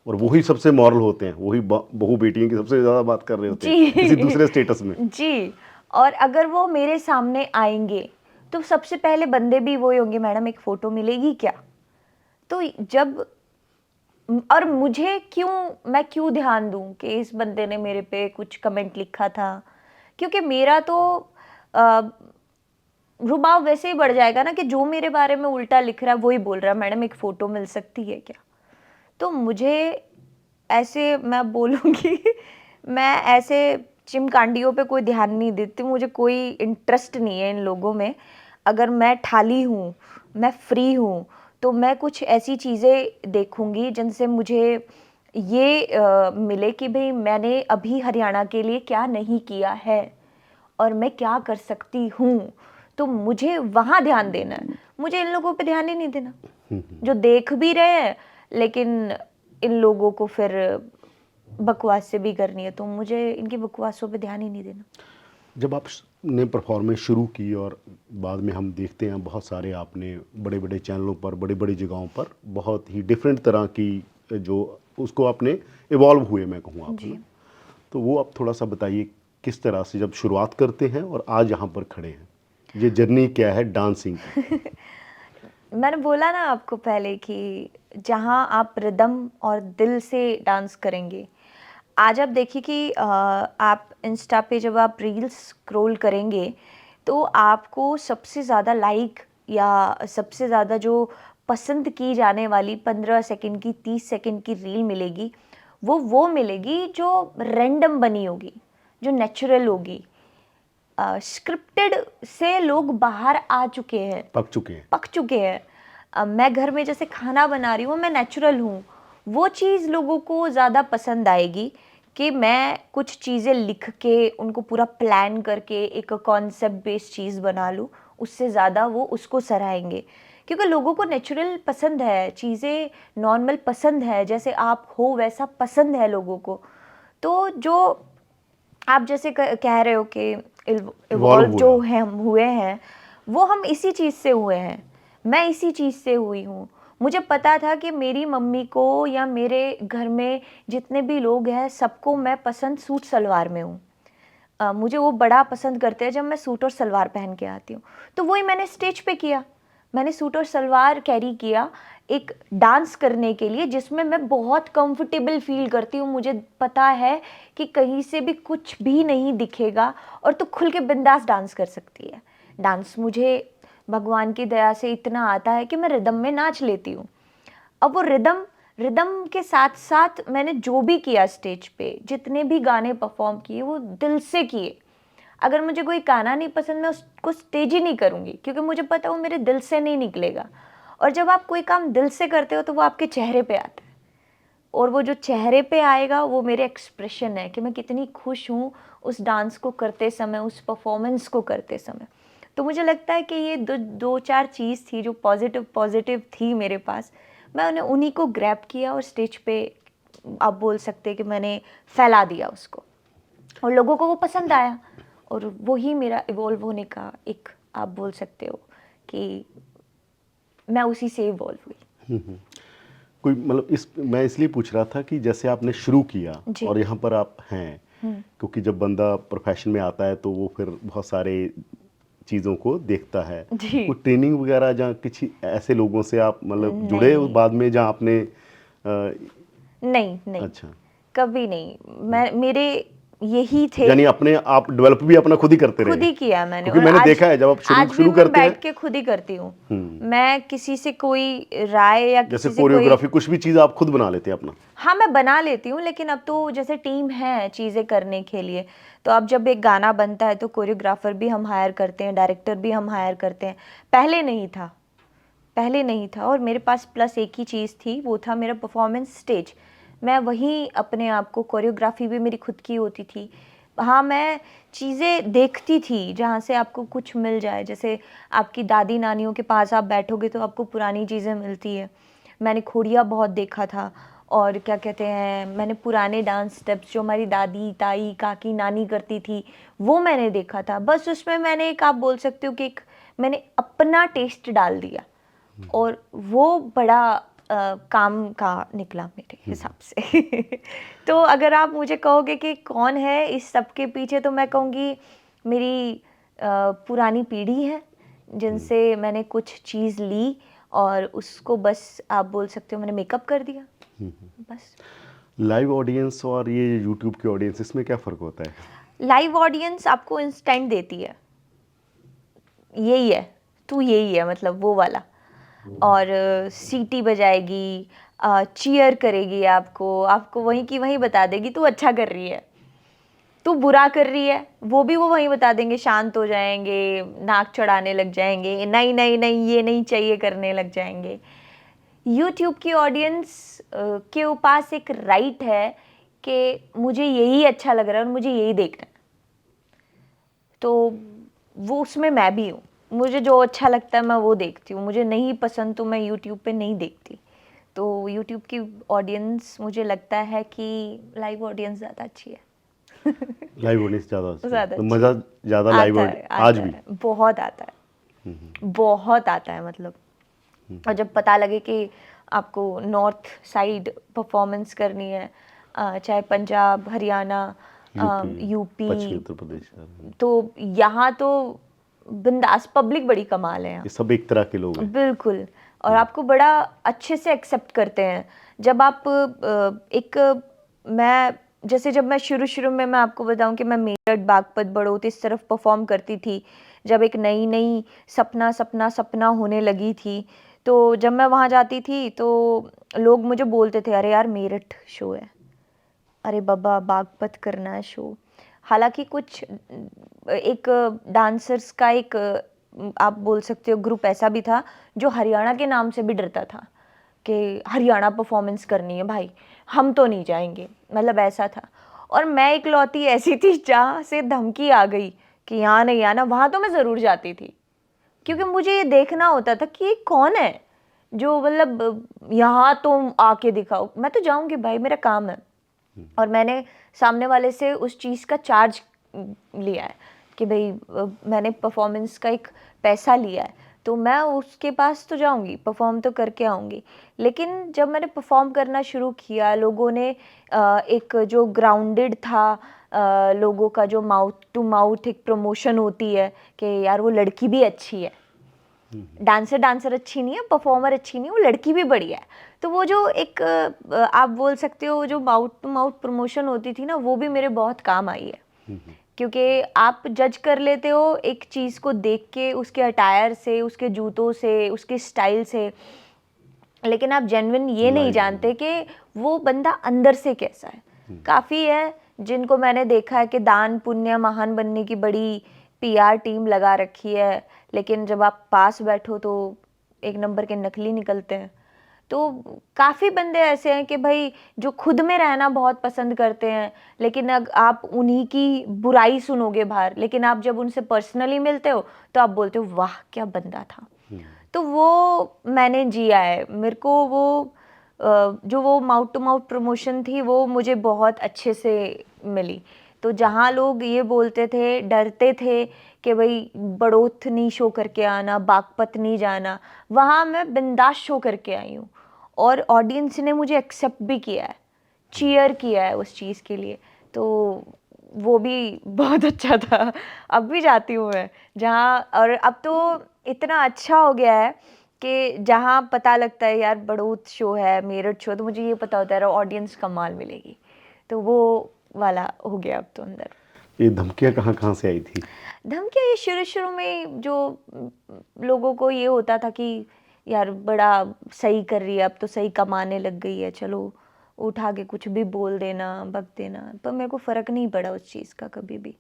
और वही सबसे मॉरल होते हैं, वही बहू बेटियों की सबसे ज़्यादा बात कर रहे होते हैं किसी जी। दूसरे स्टेटस में। जी। और अगर वो मेरे सामने आएंगे तो सबसे पहले बंदे भी वही होंगे, मैडम एक फ़ोटो मिलेगी क्या? तो जब और मैं क्यों ध्यान दूं कि इस बंदे ने मेरे पे कुछ कमेंट लिखा था? क्योंकि मेरा तो अ, रुबाब वैसे ही बढ़ जाएगा ना कि जो मेरे बारे में उल्टा लिख रहा है वही बोल रहा है, मैडम एक फ़ोटो मिल सकती है क्या? तो मुझे ऐसे मैं बोलूँगी मैं ऐसे चिमकांडियों पे कोई ध्यान नहीं देती, मुझे कोई इंटरेस्ट नहीं है इन लोगों में। अगर मैं ठाली हूँ, मैं फ्री हूँ, तो मैं कुछ ऐसी चीज़ें देखूँगी जिनसे मुझे ये मिले कि भई मैंने अभी हरियाणा के लिए क्या नहीं किया है और मैं क्या कर सकती हूँ। तो मुझे वहाँ ध्यान देना है, मुझे इन लोगों पे ध्यान ही नहीं देना, जो देख भी रहे हैं लेकिन इन लोगों को फिर बकवास से भी करनी है, तो मुझे इनकी बकवासों पे ध्यान ही नहीं देना। जब आपने परफॉर्मेंस शुरू की और बाद में हम देखते हैं बहुत सारे आपने बड़े बड़े चैनलों पर, बड़ी बड़ी जगहों पर बहुत ही डिफरेंट तरह की जो उसको आपने इवॉल्व हुए, मैं कहूँ आप, है ना? तो वो आप थोड़ा सा बताइए किस तरह से जब शुरुआत करते हैं और आज यहाँ पर खड़े हैं, ये जर्नी क्या है डांसिंग की? मैंने बोला ना आपको पहले कि जहाँ आप रिदम और दिल से डांस करेंगे, आज आप देखिए कि आप इंस्टा पे जब आप रील्स स्क्रॉल करेंगे तो आपको सबसे ज़्यादा लाइक या सबसे ज़्यादा जो पसंद की जाने वाली 15 सेकंड की 30 सेकंड की रील मिलेगी, वो मिलेगी जो रैंडम बनी होगी, जो नेचुरल होगी। स्क्रिप्टेड से लोग बाहर आ चुके हैं, पक चुके हैं। मैं घर में जैसे खाना बना रही हूँ, मैं नेचुरल हूँ, वो चीज़ लोगों को ज़्यादा पसंद आएगी कि मैं कुछ चीज़ें लिख के उनको पूरा प्लान करके एक कॉन्सेप्ट बेस्ड चीज़ बना लूँ, उससे ज़्यादा वो उसको सराहेंगे। क्योंकि लोगों को नेचुरल पसंद है, चीज़ें नॉर्मल पसंद है, जैसे आप हो वैसा पसंद है लोगों को। तो जो आप जैसे कह रहे हो कि इवॉल्व इवॉल्व हुआ। जो है हम हुए हैं, वो हम इसी चीज़ से हुए हैं। मैं इसी चीज़ से हुई हूँ। मुझे पता था कि मेरी मम्मी को या मेरे घर में जितने भी लोग हैं, सबको मैं पसंद सूट सलवार में हूँ। मुझे वो बड़ा पसंद करते हैं जब मैं सूट और सलवार पहन के आती हूँ। तो वही मैंने स्टेज पे किया। मैंने सूट और सलवार कैरी किया एक डांस करने के लिए, जिसमें मैं बहुत कंफर्टेबल फील करती हूँ। मुझे पता है कि कहीं से भी कुछ भी नहीं दिखेगा और तू खुल के बिंदास डांस कर सकती है। डांस मुझे भगवान की दया से इतना आता है कि मैं रिदम में नाच लेती हूँ। अब वो रिदम रिदम के साथ साथ मैंने जो भी किया स्टेज पे, जितने भी गाने परफॉर्म किए, वो दिल से किए। अगर मुझे कोई गाना नहीं पसंद, मैं उसको स्टेज ही नहीं करूँगी, क्योंकि मुझे पता है वो मेरे दिल से नहीं निकलेगा। और जब आप कोई काम दिल से करते हो तो वो आपके चेहरे पे आता है, और वो जो चेहरे पे आएगा वो मेरे एक्सप्रेशन है कि मैं कितनी खुश हूँ उस डांस को करते समय, उस परफॉर्मेंस को करते समय। तो मुझे लगता है कि ये दो चार चीज़ थी जो पॉजिटिव पॉजिटिव थी मेरे पास। मैं उन्हें उन्हीं को ग्रैब किया और स्टेज पे आप बोल सकते हैं कि मैंने फैला दिया उसको, और लोगों को वो पसंद आया। और वही मेरा इवॉल्व होने का एक, आप बोल सकते हो कि मैं उसी से इवॉल्व हुई। कोई मतलब इस मैं इसलिए पूछ रहा था कि जैसे आपने शुरू किया जी। और यहाँ पर आप हैं, क्योंकि जब बंदा प्रोफेशन में आता है तो वो फिर बहुत सारे चीज़ों को देखता है। जी। कोई ट्रेनिंग वगैरह जहाँ किसी ऐसे लोगों से आप मतलब जुड़े नहीं बाद में जहाँ आपने नहीं नहीं, अच्छा, कभी नहीं। मैं मेरे यही थे, यानी अपने आप डेवलप भी अपना खुद ही करते खुद रहे? ही किया मैंने। क्योंकि और मैंने आज देखा है जब आप शुरू आज भी शुरू मैं करते हैं, बैठ के खुद ही करती हूँ। मैं किसी से कोई राय या जैसे किसी से कोई, कोरियोग्राफी कुछ भी चीज़ आप खुद बना लेते हैं अपना? हाँ मैं बना लेती हूँ, लेकिन अब तो जैसे टीम है चीज़ें करने के लिए, तो अब जब एक गाना बनता है तो कोरियोग्राफर भी हम हायर करते हैं, डायरेक्टर भी हम हायर करते हैं। पहले नहीं था, और मेरे पास प्लस एक ही चीज़ थी, वो था मेरा परफॉर्मेंस स्टेज। मैं वहीं अपने आप को, कोरियोग्राफी भी मेरी खुद की होती थी। हाँ, मैं चीज़ें देखती थी जहाँ से आपको कुछ मिल जाए, जैसे आपकी दादी नानियों के पास आप बैठोगे तो आपको पुरानी चीज़ें मिलती है। मैंने खोड़िया बहुत देखा था, और क्या कहते हैं, मैंने पुराने डांस स्टेप्स जो हमारी दादी ताई काकी नानी करती थी, वो मैंने देखा था। बस उसमें मैंने एक, आप बोल सकते हो कि एक मैंने अपना टेस्ट डाल दिया, और वो बड़ा काम का निकला मेरे हिसाब से। तो अगर आप मुझे कहोगे कि कौन है इस सब के पीछे, तो मैं कहूँगी मेरी पुरानी पीढ़ी है, जिनसे मैंने कुछ चीज़ ली और उसको बस आप बोल सकते हो मैंने मेकअप कर दिया, बस। लाइव ऑडियंस और ये यूट्यूब की ऑडियंस, इसमें क्या फ़र्क होता है? लाइव ऑडियंस आपको इंस्टेंट देती है, यही है, तू यही है, मतलब वो वाला। और सीटी बजाएगी, चीयर करेगी आपको वहीं की वहीं बता देगी तू अच्छा कर रही है, तू बुरा कर रही है, वो वहीं बता देंगे, शांत हो जाएंगे, नाक चढ़ाने लग जाएंगे, नहीं नहीं नहीं ये नहीं चाहिए करने लग जाएंगे। यूट्यूब की ऑडियंस के पास एक राइट है कि मुझे यही अच्छा लग रहा है और मुझे यही देखना है, तो वो उसमें मैं भी हूँ। मुझे जो अच्छा लगता है मैं वो देखती हूँ, मुझे नहीं पसंद तो मैं यूट्यूब पे नहीं देखती। तो यूट्यूब की ऑडियंस मुझे लगता है कि लाइव ऑडियंस ज़्यादा अच्छी है। लाइव ऑडियंस ज़्यादा अच्छी है, ज़्यादा तो अच्छी मज़ा ज़्यादा लाइव आता ऑडियंस आज भी? बहुत आता है, बहुत आता है मतलब। और जब पता लगे कि आपको नॉर्थ साइड परफॉर्मेंस करनी है, चाहे पंजाब, हरियाणा, यूपी, पश्चिमी उत्तर प्रदेश, तो यहाँ तो बिंदास पब्लिक बड़ी कमाल है यहाँ, ये सब एक तरह के लोग हैं। बिल्कुल। और आपको बड़ा अच्छे से एक्सेप्ट करते हैं। जब आप एक, मैं जैसे जब मैं शुरू शुरू में मैं आपको बताऊं कि मैं मेरठ, बागपत, बड़ौत इस तरफ परफॉर्म करती थी, जब एक नई नई सपना सपना सपना होने लगी थी, तो जब मैं वहाँ जाती थी तो लोग मुझे बोलते थे, अरे यार मेरठ शो है, अरे बाबा बागपत करना है शो। हालांकि कुछ एक डांसर्स का एक आप बोल सकते हो ग्रुप ऐसा भी था जो हरियाणा के नाम से भी डरता था कि हरियाणा परफॉर्मेंस करनी है भाई, हम तो नहीं जाएंगे, मतलब ऐसा था। और मैं इकलौती ऐसी थी जहाँ से धमकी आ गई कि यहाँ नहीं आना, वहाँ तो मैं ज़रूर जाती थी, क्योंकि मुझे ये देखना होता था कि ये कौन है जो मतलब यहाँ तो आके दिखाओ। मैं तो जाऊँगी भाई, मेरा काम है। और मैंने सामने वाले से उस चीज़ का चार्ज लिया है कि भाई मैंने परफॉर्मेंस का एक पैसा लिया है, तो मैं उसके पास तो जाऊंगी, परफॉर्म तो करके आऊंगी। लेकिन जब मैंने परफॉर्म करना शुरू किया, लोगों ने एक जो ग्राउंडेड था, लोगों का जो माउथ टू माउथ एक प्रमोशन होती है कि यार वो लड़की भी अच्छी है, डांसर अच्छी नहीं है, परफॉर्मर अच्छी नहीं है, वो लड़की भी बढ़िया है। तो वो जो एक आप बोल सकते हो जो माउथ टू माउथ प्रमोशन होती थी ना, वो भी मेरे बहुत काम आई है। क्योंकि आप जज कर लेते हो एक चीज़ को देख के, उसके अटायर से, उसके जूतों से, उसके स्टाइल से, लेकिन आप जेन्युइन ये नहीं जानते कि वो बंदा अंदर से कैसा है। काफ़ी है जिनको मैंने देखा है कि दान पुण्य महान बनने की बड़ी पीआर टीम लगा रखी है, लेकिन जब आप पास बैठो तो एक नंबर के नकली निकलते हैं। तो काफ़ी बंदे ऐसे हैं कि भाई जो खुद में रहना बहुत पसंद करते हैं, लेकिन अगर आप उन्हीं की बुराई सुनोगे बाहर, लेकिन आप जब उनसे पर्सनली मिलते हो तो आप बोलते हो वाह क्या बंदा था। तो वो मैंने जिया है। मेरे को वो जो वो माउथ टू माउथ प्रमोशन थी वो मुझे बहुत अच्छे से मिली। तो जहाँ लोग ये बोलते थे, डरते थे कि भाई बड़ौत नहीं शो करके आना, बागपत नहीं जाना, वहाँ मैं बिंदास शो करके आई हूँ। और ऑडियंस ने मुझे एक्सेप्ट भी किया है, चीयर किया है उस चीज़ के लिए। तो वो भी बहुत अच्छा था। अब भी जाती हूँ मैं जहाँ, और अब तो इतना अच्छा हो गया है कि जहाँ पता लगता है यार बड़ौत शो है, मेरठ शो, तो मुझे ये पता होता है ऑडियंस कमाल मिलेगी। तो वो वाला हो गया अब तो अंदर। ये धमकियाँ कहाँ कहाँ से आई थी? धमकियाँ ये शुरू शुरू में जो लोगों को ये होता था कि यार बड़ा सही कर रही है, अब तो सही कमाने लग गई है, चलो उठा के कुछ भी बोल देना, बक देना। पर मेरे को फ़र्क नहीं पड़ा उस चीज़ का कभी भी,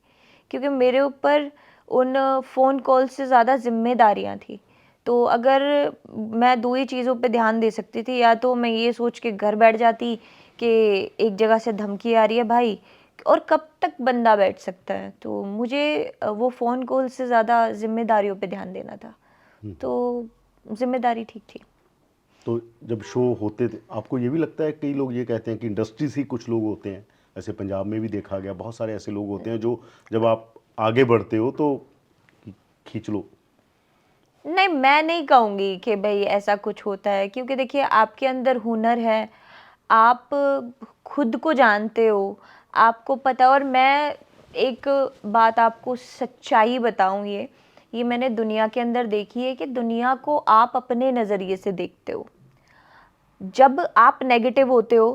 क्योंकि मेरे ऊपर उन फ़ोन कॉल से ज़्यादा जिम्मेदारियाँ थी। तो अगर मैं दो ही चीज़ों पे ध्यान दे सकती थी, या तो मैं ये सोच के घर बैठ जाती कि एक जगह से धमकी आ रही है भाई, और कब तक बंदा बैठ सकता है। तो मुझे वो फ़ोन कॉल से ज़्यादा जिम्मेदारियों पे ध्यान देना था, तो जिम्मेदारी ठीक थी। तो जब शो होते थे, आपको ये भी लगता है, कई लोग ये कहते हैं कि इंडस्ट्री से ही कुछ लोग होते हैं, ऐसे पंजाब में भी देखा गया, बहुत सारे ऐसे लोग होते हैं जो जब आप आगे बढ़ते हो तो खींच लो? नहीं, मैं नहीं कहूँगी कि भाई ऐसा कुछ होता है, क्योंकि देखिए आपके अंदर हुनर है, आप खुद को जानते हो, आपको पता। और मैं एक बात आपको सच्चाई बताऊँ, ये मैंने दुनिया के अंदर देखी है कि दुनिया को आप अपने नज़रिए से देखते हो। जब आप नेगेटिव होते हो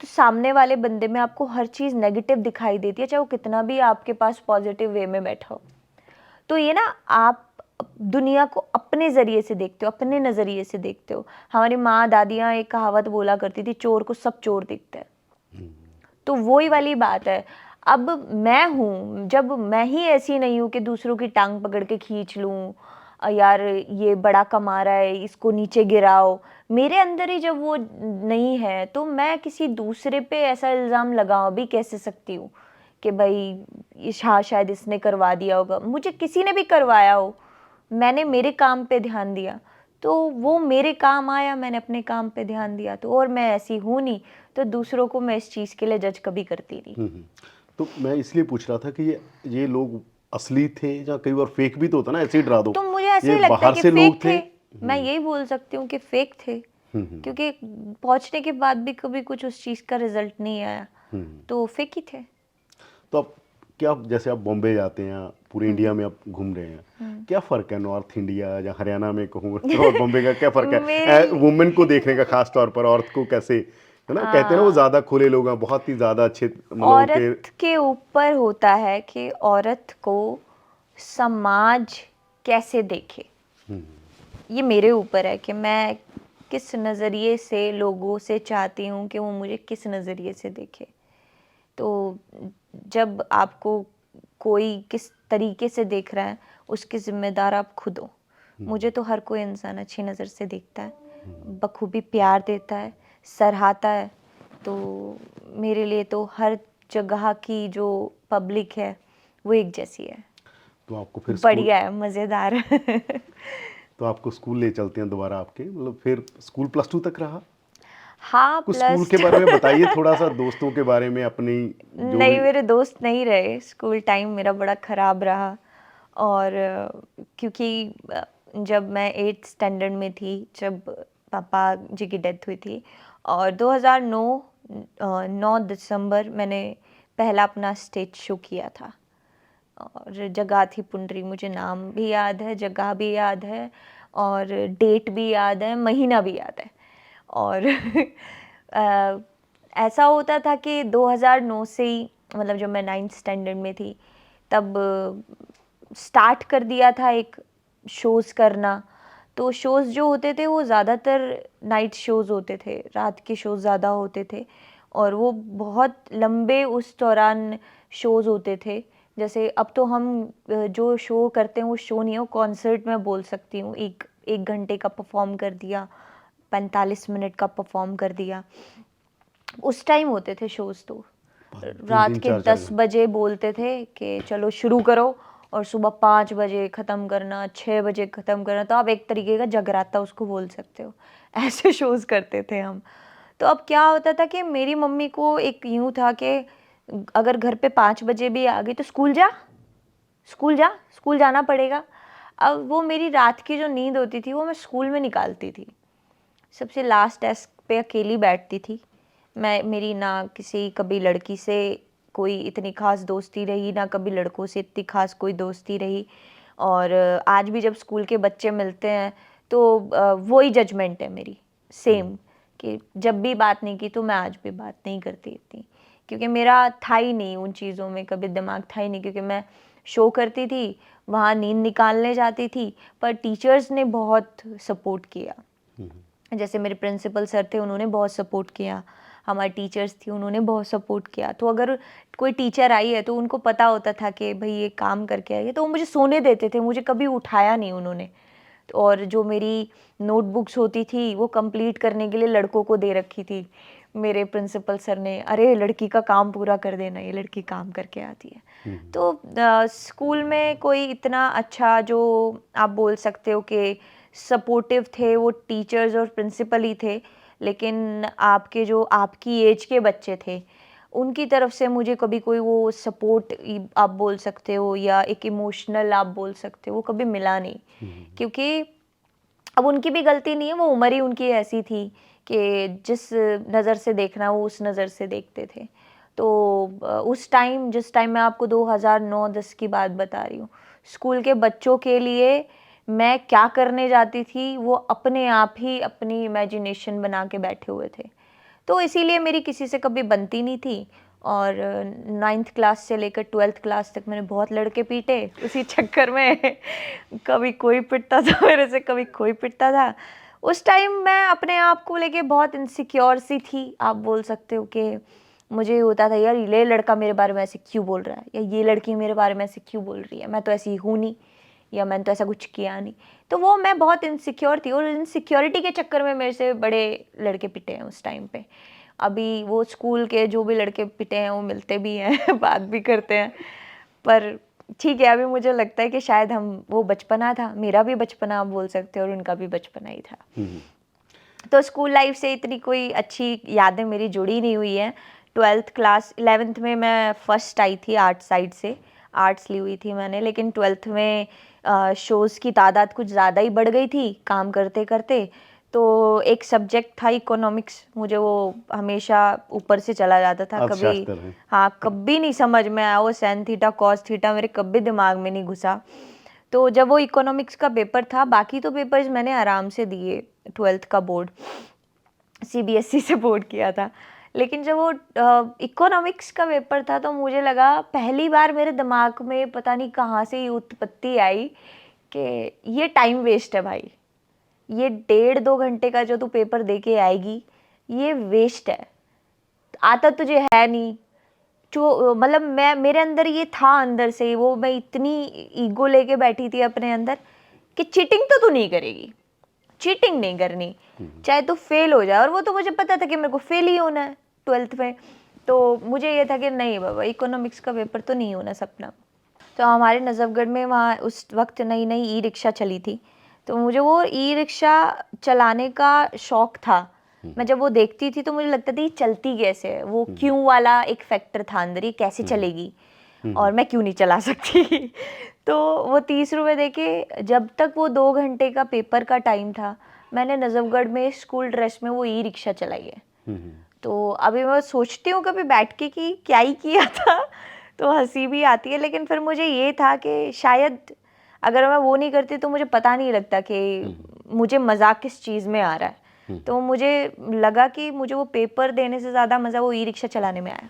तो सामने वाले बंदे में आपको हर चीज़ नेगेटिव दिखाई देती है, चाहे वो कितना भी आपके पास पॉजिटिव वे में बैठा हो। तो ये ना, आप दुनिया को अपने ज़रिए से देखते हो, अपने नज़रिए से देखते हो। हमारी माँ दादियाँ एक कहावत बोला करती थी, चोर को सब चोर दिखते हैं। तो वही वाली बात है। अब मैं हूँ, जब मैं ही ऐसी नहीं हूँ कि दूसरों की टांग पकड़ के खींच लूँ, यार ये बड़ा कमा रहा है इसको नीचे गिराओ, मेरे अंदर ही जब वो नहीं है तो मैं किसी दूसरे पे ऐसा इल्ज़ाम लगा भी कैसे सकती हूँ कि भाई ये शायद इसने करवा दिया होगा। मुझे किसी ने भी करवाया हो, मैंने मेरे काम पे ध्यान दिया तो वो मेरे काम आया, मैंने अपने काम पे ध्यान दिया। तो और मैं ऐसी हूँ नहीं, तो दूसरों को मैं इस चीज़ के लिए जज कभी करती नहीं। तो मैं इसलिए पूछ रहा था कि ये लोग असली थे या कई बार फेक भी तो होता ना, ऐसे ही डरा दो। तो मुझे ऐसे ये ही लगता है बाहर कि से लोग फेक थे। थे। मैं यही बोल सकती हूँ कि फेक थे, क्योंकि पहुंचने के बाद भी कभी कुछ उस चीज़ का रिजल्ट नहीं आया, तो फेक ही थे। तो अब क्या, जैसे आप बॉम्बे जाते हैं, पूरे इंडिया में आप घूम रहे हैं, क्या फ़र्क है नॉर्थ इंडिया या हरियाणा में कहूँ और बॉम्बे का क्या फ़र्क है मेरी वुमेन को देखने का, खास तौर पर औरत को कैसे है ना, कहते हैं ना वो ज़्यादा खुले लोग हैं, बहुत ही ज़्यादा अच्छे मतलब उनके। औरत के ऊपर होता है कि औरत को समाज कैसे देखे। ये मेरे ऊपर है कि मैं किस नज़रिए से लोगों से चाहती हूँ कि वो मुझे किस नज़रिए से देखे। तो जब आपको कोई किस तरीके से देख रहा है, उसके ज़िम्मेदार आप खुद हो। मुझे तो हर कोई इंसान अच्छी नज़र से देखता है, बखूबी प्यार देता है, सराहता है। तो मेरे लिए तो हर जगह की जो पब्लिक है वो एक जैसी है, तो आपको फिर स्कूल, बढ़िया है, मज़ेदार है। तो आपको स्कूल ले चलते हैं दोबारा आपके, मतलब फिर स्कूल +2 तक रहा? हाँ, कुछ स्कूल प्लस के बारे में बताइए थोड़ा सा, दोस्तों के बारे में अपनी जो नहीं, भी। मेरे दोस्त नहीं रहे। स्कूल टाइम मेरा बड़ा ख़राब रहा। और क्योंकि जब मैं 8th स्टैंडर्ड में थी, जब पापा जी की डेथ हुई थी, और 2009 9 दिसंबर मैंने पहला अपना स्टेज शो किया था। और जगह थी पुंडरी, मुझे नाम भी याद है, जगह भी याद है, और डेट भी याद है, महीना भी याद है। और अ, ऐसा होता था कि 2009 से ही, मतलब जब मैं 9th स्टैंडर्ड में थी, तब स्टार्ट कर दिया था एक शोज़ करना। तो शोज़ जो होते थे वो ज़्यादातर नाइट शोज़ होते थे, रात के शोज़ ज़्यादा होते थे, और वो बहुत लंबे उस दौरान शोज़ होते थे। जैसे अब तो हम जो शो करते हैं वो शो नहीं है, वो कॉन्सर्ट में बोल सकती हूँ। एक 1 घंटे का परफॉर्म कर दिया, 45 मिनट का परफॉर्म कर दिया। उस टाइम होते थे शोज़ तो। तीन रात तीन के चार चार 10 घंटे बजे बोलते थे कि चलो शुरू करो, और सुबह 5 बजे ख़त्म करना, 6 बजे ख़त्म करना। तो आप एक तरीके का जगराता उसको बोल सकते हो। ऐसे शोज़ करते थे हम। तो अब क्या होता था कि मेरी मम्मी को एक यूँ था कि अगर घर पे 5 बजे भी आ गई तो स्कूल जा, स्कूल जा, स्कूल जाना पड़ेगा। अब वो मेरी रात की जो नींद होती थी वो मैं स्कूल में निकालती थी। सबसे लास्ट डेस्क पे अकेली बैठती थी मैं। मेरी ना किसी कभी लड़की से कोई इतनी खास दोस्ती रही, ना कभी लड़कों से इतनी खास कोई दोस्ती रही। और आज भी जब स्कूल के बच्चे मिलते हैं तो वही जजमेंट है मेरी, सेम, कि जब भी बात नहीं की तो मैं आज भी बात नहीं करती इतनी, क्योंकि मेरा था ही नहीं उन चीज़ों में, कभी दिमाग था ही नहीं। क्योंकि मैं शो करती थी, वहाँ नींद निकालने जाती थी, पर टीचर्स ने बहुत सपोर्ट किया। जैसे मेरे प्रिंसिपल सर थे, उन्होंने बहुत सपोर्ट किया। हमारी टीचर्स थी, उन्होंने बहुत सपोर्ट किया। तो अगर कोई टीचर आई है तो उनको पता होता था कि भाई ये काम करके आई है, तो वो मुझे सोने देते थे, मुझे कभी उठाया नहीं उन्होंने। और जो मेरी नोटबुक्स होती थी वो कंप्लीट करने के लिए लड़कों को दे रखी थी मेरे प्रिंसिपल सर ने। अरे लड़की का काम पूरा कर देना, ये लड़की काम करके आती है। तो स्कूल में कोई इतना अच्छा जो आप बोल सकते हो कि सपोर्टिव थे, वो टीचर्स और प्रिंसिपल ही थे। लेकिन आपके जो आपकी एज के बच्चे थे, उनकी तरफ से मुझे कभी कोई वो सपोर्ट आप बोल सकते हो, या एक इमोशनल आप बोल सकते हो, वो कभी मिला नहीं। क्योंकि अब उनकी भी गलती नहीं है, वो उम्र ही उनकी ऐसी थी कि जिस नज़र से देखना वो उस नज़र से देखते थे। तो उस टाइम, जिस टाइम मैं आपको 2009-10 की बात बता रही हूँ, स्कूल के बच्चों के लिए मैं क्या करने जाती थी वो अपने आप ही अपनी इमेजिनेशन बना के बैठे हुए थे। तो इसीलिए मेरी किसी से कभी बनती नहीं थी। और 9th क्लास से लेकर 12th क्लास तक मैंने बहुत लड़के पीटे उसी चक्कर में। कभी कोई पिटता था मेरे से, कभी कोई पिटता था। उस टाइम मैं अपने आप को लेके बहुत इनसिक्योर सी थी, आप बोल सकते हो कि मुझे होता था यार ये लड़का मेरे बारे में ऐसे क्यों बोल रहा है, या ये लड़की मेरे बारे में ऐसे क्यों बोल रही है, मैं तो ऐसी हूँ नहीं, या मैंने तो ऐसा कुछ किया नहीं। तो वो मैं बहुत इनसिक्योर थी, और इनसिक्योरिटी के चक्कर में मेरे से बड़े लड़के पिटे हैं उस टाइम पे। अभी वो स्कूल के जो भी लड़के पिटे हैं वो मिलते भी हैं, बात भी करते हैं। पर ठीक है, अभी मुझे लगता है कि शायद हम, वो बचपना था, मेरा भी बचपना आप बोल सकते हो, और उनका भी बचपना ही था। तो स्कूल लाइफ से इतनी कोई अच्छी यादें मेरी जुड़ी नहीं हुई हैं। 12th क्लास 11th में मैं फर्स्ट आई थी आर्ट साइड से, आर्ट्स ली हुई थी मैंने। लेकिन 12th में शोज़ की तादाद कुछ ज़्यादा ही बढ़ गई थी काम करते करते। तो एक सब्जेक्ट था इकोनॉमिक्स, मुझे वो हमेशा ऊपर से चला जाता था, कभी, अर्थशास्त्र है। हाँ, कभी नहीं समझ में आया। वो साइन थीटा कॉस थीटा मेरे कभी दिमाग में नहीं घुसा। तो जब वो इकोनॉमिक्स का पेपर था, बाकी तो पेपर्स मैंने आराम से दिए 12th का बोर्ड, सीबीएसई से बोर्ड किया था, लेकिन जब वो इकोनॉमिक्स का पेपर था तो मुझे लगा, पहली बार मेरे दिमाग में पता नहीं कहाँ से ये उत्पत्ति आई कि ये टाइम वेस्ट है भाई, ये 1.5-2 घंटे का जो तू पेपर दे के आएगी ये वेस्ट है, आता तुझे है नहीं। जो मतलब मैं, मेरे अंदर ये था अंदर से, वो मैं इतनी ईगो लेके बैठी थी अपने अंदर कि चीटिंग तो तू नहीं करेगी, चीटिंग नहीं करनी, चाहे तो फेल हो जाए। और वो तो मुझे पता था कि मेरे को फेल ही होना है 12th में, तो मुझे ये था कि नहीं बाबा, इकोनॉमिक्स का पेपर तो नहीं होना सपना। तो हमारे नजफगढ़ में वहाँ उस वक्त नई नई ई रिक्शा चली थी, तो मुझे वो ई रिक्शा चलाने का शौक था। मैं जब वो देखती थी तो मुझे लगता था ये चलती कैसे है, वो क्यों वाला एक फैक्टर था अंदर, ये कैसे चलेगी और मैं क्यों नहीं चला सकती। तो वो 30 रुपये दे के, जब तक वो 2 घंटे का पेपर का टाइम था, मैंने नजफगढ़ में स्कूल ड्रेस में वो ई रिक्शा चलाई है। तो अभी मैं सोचती हूँ कभी बैठ के कि क्या ही किया था, तो हंसी भी आती है। लेकिन फिर मुझे ये था कि शायद अगर मैं वो नहीं करती तो मुझे पता नहीं लगता कि मुझे मज़ा किस चीज़ में आ रहा है। तो मुझे लगा कि मुझे वो पेपर देने से ज़्यादा मज़ा वो ई रिक्शा चलाने में आया।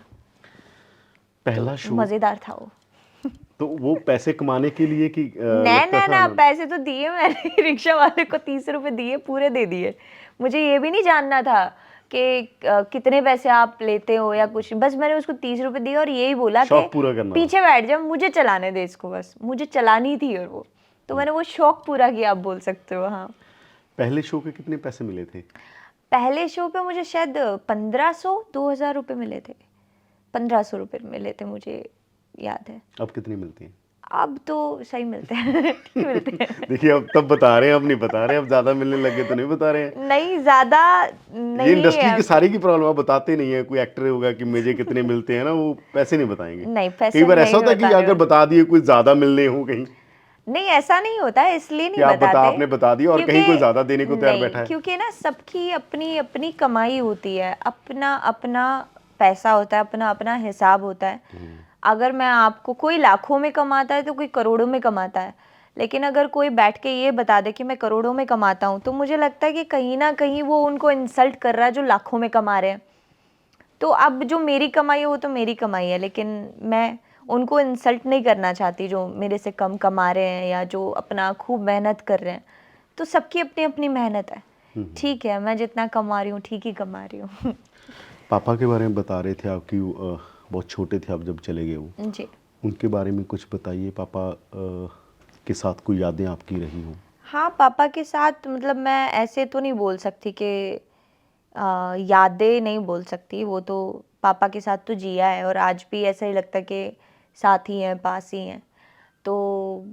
पहला तो शौक मज़ेदार था वो। तो वो पैसे कमाने के लिए कि लगता था ना पैसे तो दिए मैंने, रिक्शा वाले को 30 रुपए दिए, पूरे दे दिए। मुझे ये भी नहीं जानना था कि कितने पैसे आप लेते हो या कुछ, बस मैंने उसको 30 रुपए दिए और यही बोला कि शौक पूरा करना पीछे बैठ जा, मुझे चलाने दे इसको, बस मुझे चलानी थी। और वो तो मैंने वो शौक पूरा किया, आप बोल सकते हो। हाँ, पहले शो के कितने पैसे मिले थे? पहले शो पे मुझे शायद 1500-2000 रुपये मिले थे, 1500 रुपये मिले थे, मुझे याद है। अब कितने मिलते हैं? अब तो सही मिलते हैं, ठीक मिलते हैं। देखिए अब तब बता रहे हैं, अब नहीं बता रहे हैं, अब ज्यादा मिलने लगे तो नहीं बता रहे हैं। नहीं, ज्यादा ये नहीं इंडस्ट्री है। की सारी की प्रॉब्लम, आप बताते नहीं है। कोई एक्टर होगा कि मुझे कितने मिलते हैं ना, वो पैसे नहीं बताएंगे। नहीं, पैसे कई बार नहीं ऐसा होता है कि बता रहे अगर हो। बता दिए कोई ज्यादा मिलने हो कहीं, नहीं, ऐसा नहीं होता है, इसलिए कि नहीं बताते। आपने बता दिया और कहीं कोई ज्यादा देने को तैयार बैठा है। क्योंकि ना सबकी अपनी अपनी कमाई होती है, अपना अपना पैसा होता है, अपना अपना हिसाब होता है। अगर मैं आपको, कोई लाखों में कमाता है तो कोई करोड़ों में कमाता है, लेकिन अगर कोई बैठ के ये बता दे कि मैं करोड़ों में कमाता हूँ, तो मुझे लगता है कि कहीं ना कहीं वो उनको इंसल्ट कर रहा है जो लाखों में कमा रहे हैं। तो अब जो मेरी कमाई है वो तो मेरी कमाई है, लेकिन मैं उनको इंसल्ट नहीं करना चाहती जो मेरे से कम कमा रहे हैं या जो अपना खूब मेहनत कर रहे हैं। तो सबकी अपनी अपनी मेहनत है। ठीक है, मैं जितना कमा रही हूँ ठीक ही कमा रही हूँ। पापा के बारे में बता रहे थे आपकी, बहुत छोटे थे आप जब चले गए वो, जी। उनके बारे में कुछ बताइए। पापा के साथ कोई यादें आपकी रही हों? हाँ, पापा के साथ मतलब मैं ऐसे तो नहीं बोल सकती कि यादें नहीं बोल सकती, वो तो पापा के साथ तो जिया है और आज भी ऐसा ही लगता है कि साथ ही हैं, पास ही हैं। तो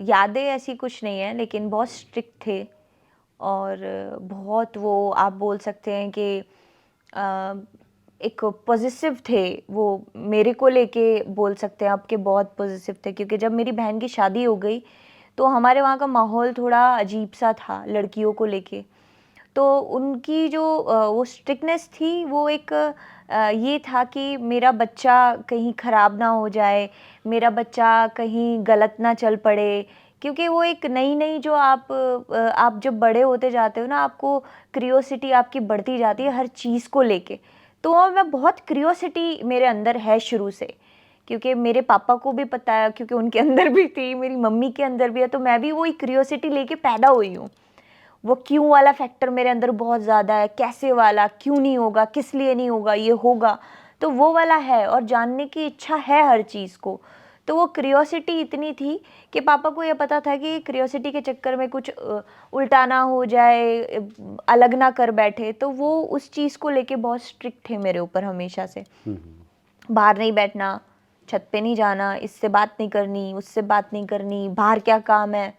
यादें ऐसी कुछ नहीं है, लेकिन बहुत स्ट्रिक्ट थे और बहुत, वो आप बोल सकते हैं कि एक पॉजिटिव थे वो, मेरे को लेके बोल सकते हैं आपके, बहुत पॉजिटिव थे। क्योंकि जब मेरी बहन की शादी हो गई तो हमारे वहाँ का माहौल थोड़ा अजीब सा था लड़कियों को लेके। तो उनकी जो वो स्ट्रिक्टनेस थी, वो एक ये था कि मेरा बच्चा कहीं ख़राब ना हो जाए, मेरा बच्चा कहीं गलत ना चल पड़े। क्योंकि वो एक नई नई जो आप जब बड़े होते जाते हो ना, आपको क्रियोसिटी आपकी बढ़ती जाती है हर चीज़ को लेके। तो मैं बहुत क्रियोसिटी मेरे अंदर है शुरू से, क्योंकि मेरे पापा को भी पता है, क्योंकि उनके अंदर भी थी, मेरी मम्मी के अंदर भी है, तो मैं भी वही क्रियोसिटी लेके पैदा हुई हूँ। वो क्यों वाला फैक्टर मेरे अंदर बहुत ज़्यादा है, कैसे वाला, क्यों नहीं होगा, किस लिए नहीं होगा, ये होगा, तो वो वाला है और जानने की इच्छा है हर चीज़ को। तो वो क्रियोसिटी इतनी थी कि पापा को ये पता था कि क्रियोसिटी के चक्कर में कुछ उल्टा ना हो जाए, अलग ना कर बैठे, तो वो उस चीज़ को लेके बहुत स्ट्रिक्ट थे मेरे ऊपर हमेशा से। बाहर नहीं बैठना, छत पे नहीं जाना, इससे बात नहीं करनी, उससे बात नहीं करनी, बाहर क्या काम है,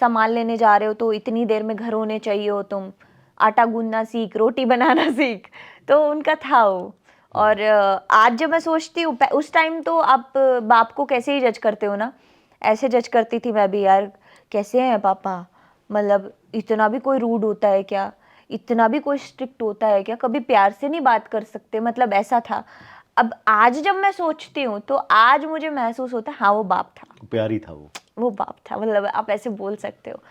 सामान लेने जा रहे हो तो इतनी देर में घर होने चाहिए हो तुम, आटा गूंदना सीख, रोटी बनाना सीख। तो उनका था वो। और आज जब मैं सोचती हूँ, उस टाइम तो आप बाप को कैसे ही जज करते हो ना, ऐसे जज करती थी मैं भी, यार कैसे हैं पापा, मतलब इतना भी कोई रूड होता है क्या, इतना भी कोई स्ट्रिक्ट होता है क्या, कभी प्यार से नहीं बात कर सकते, मतलब ऐसा था। अब आज जब मैं सोचती हूँ तो आज मुझे महसूस होता है, हाँ वो बाप था, प्यारी था वो बाप था, मतलब आप ऐसे बोल सकते हो।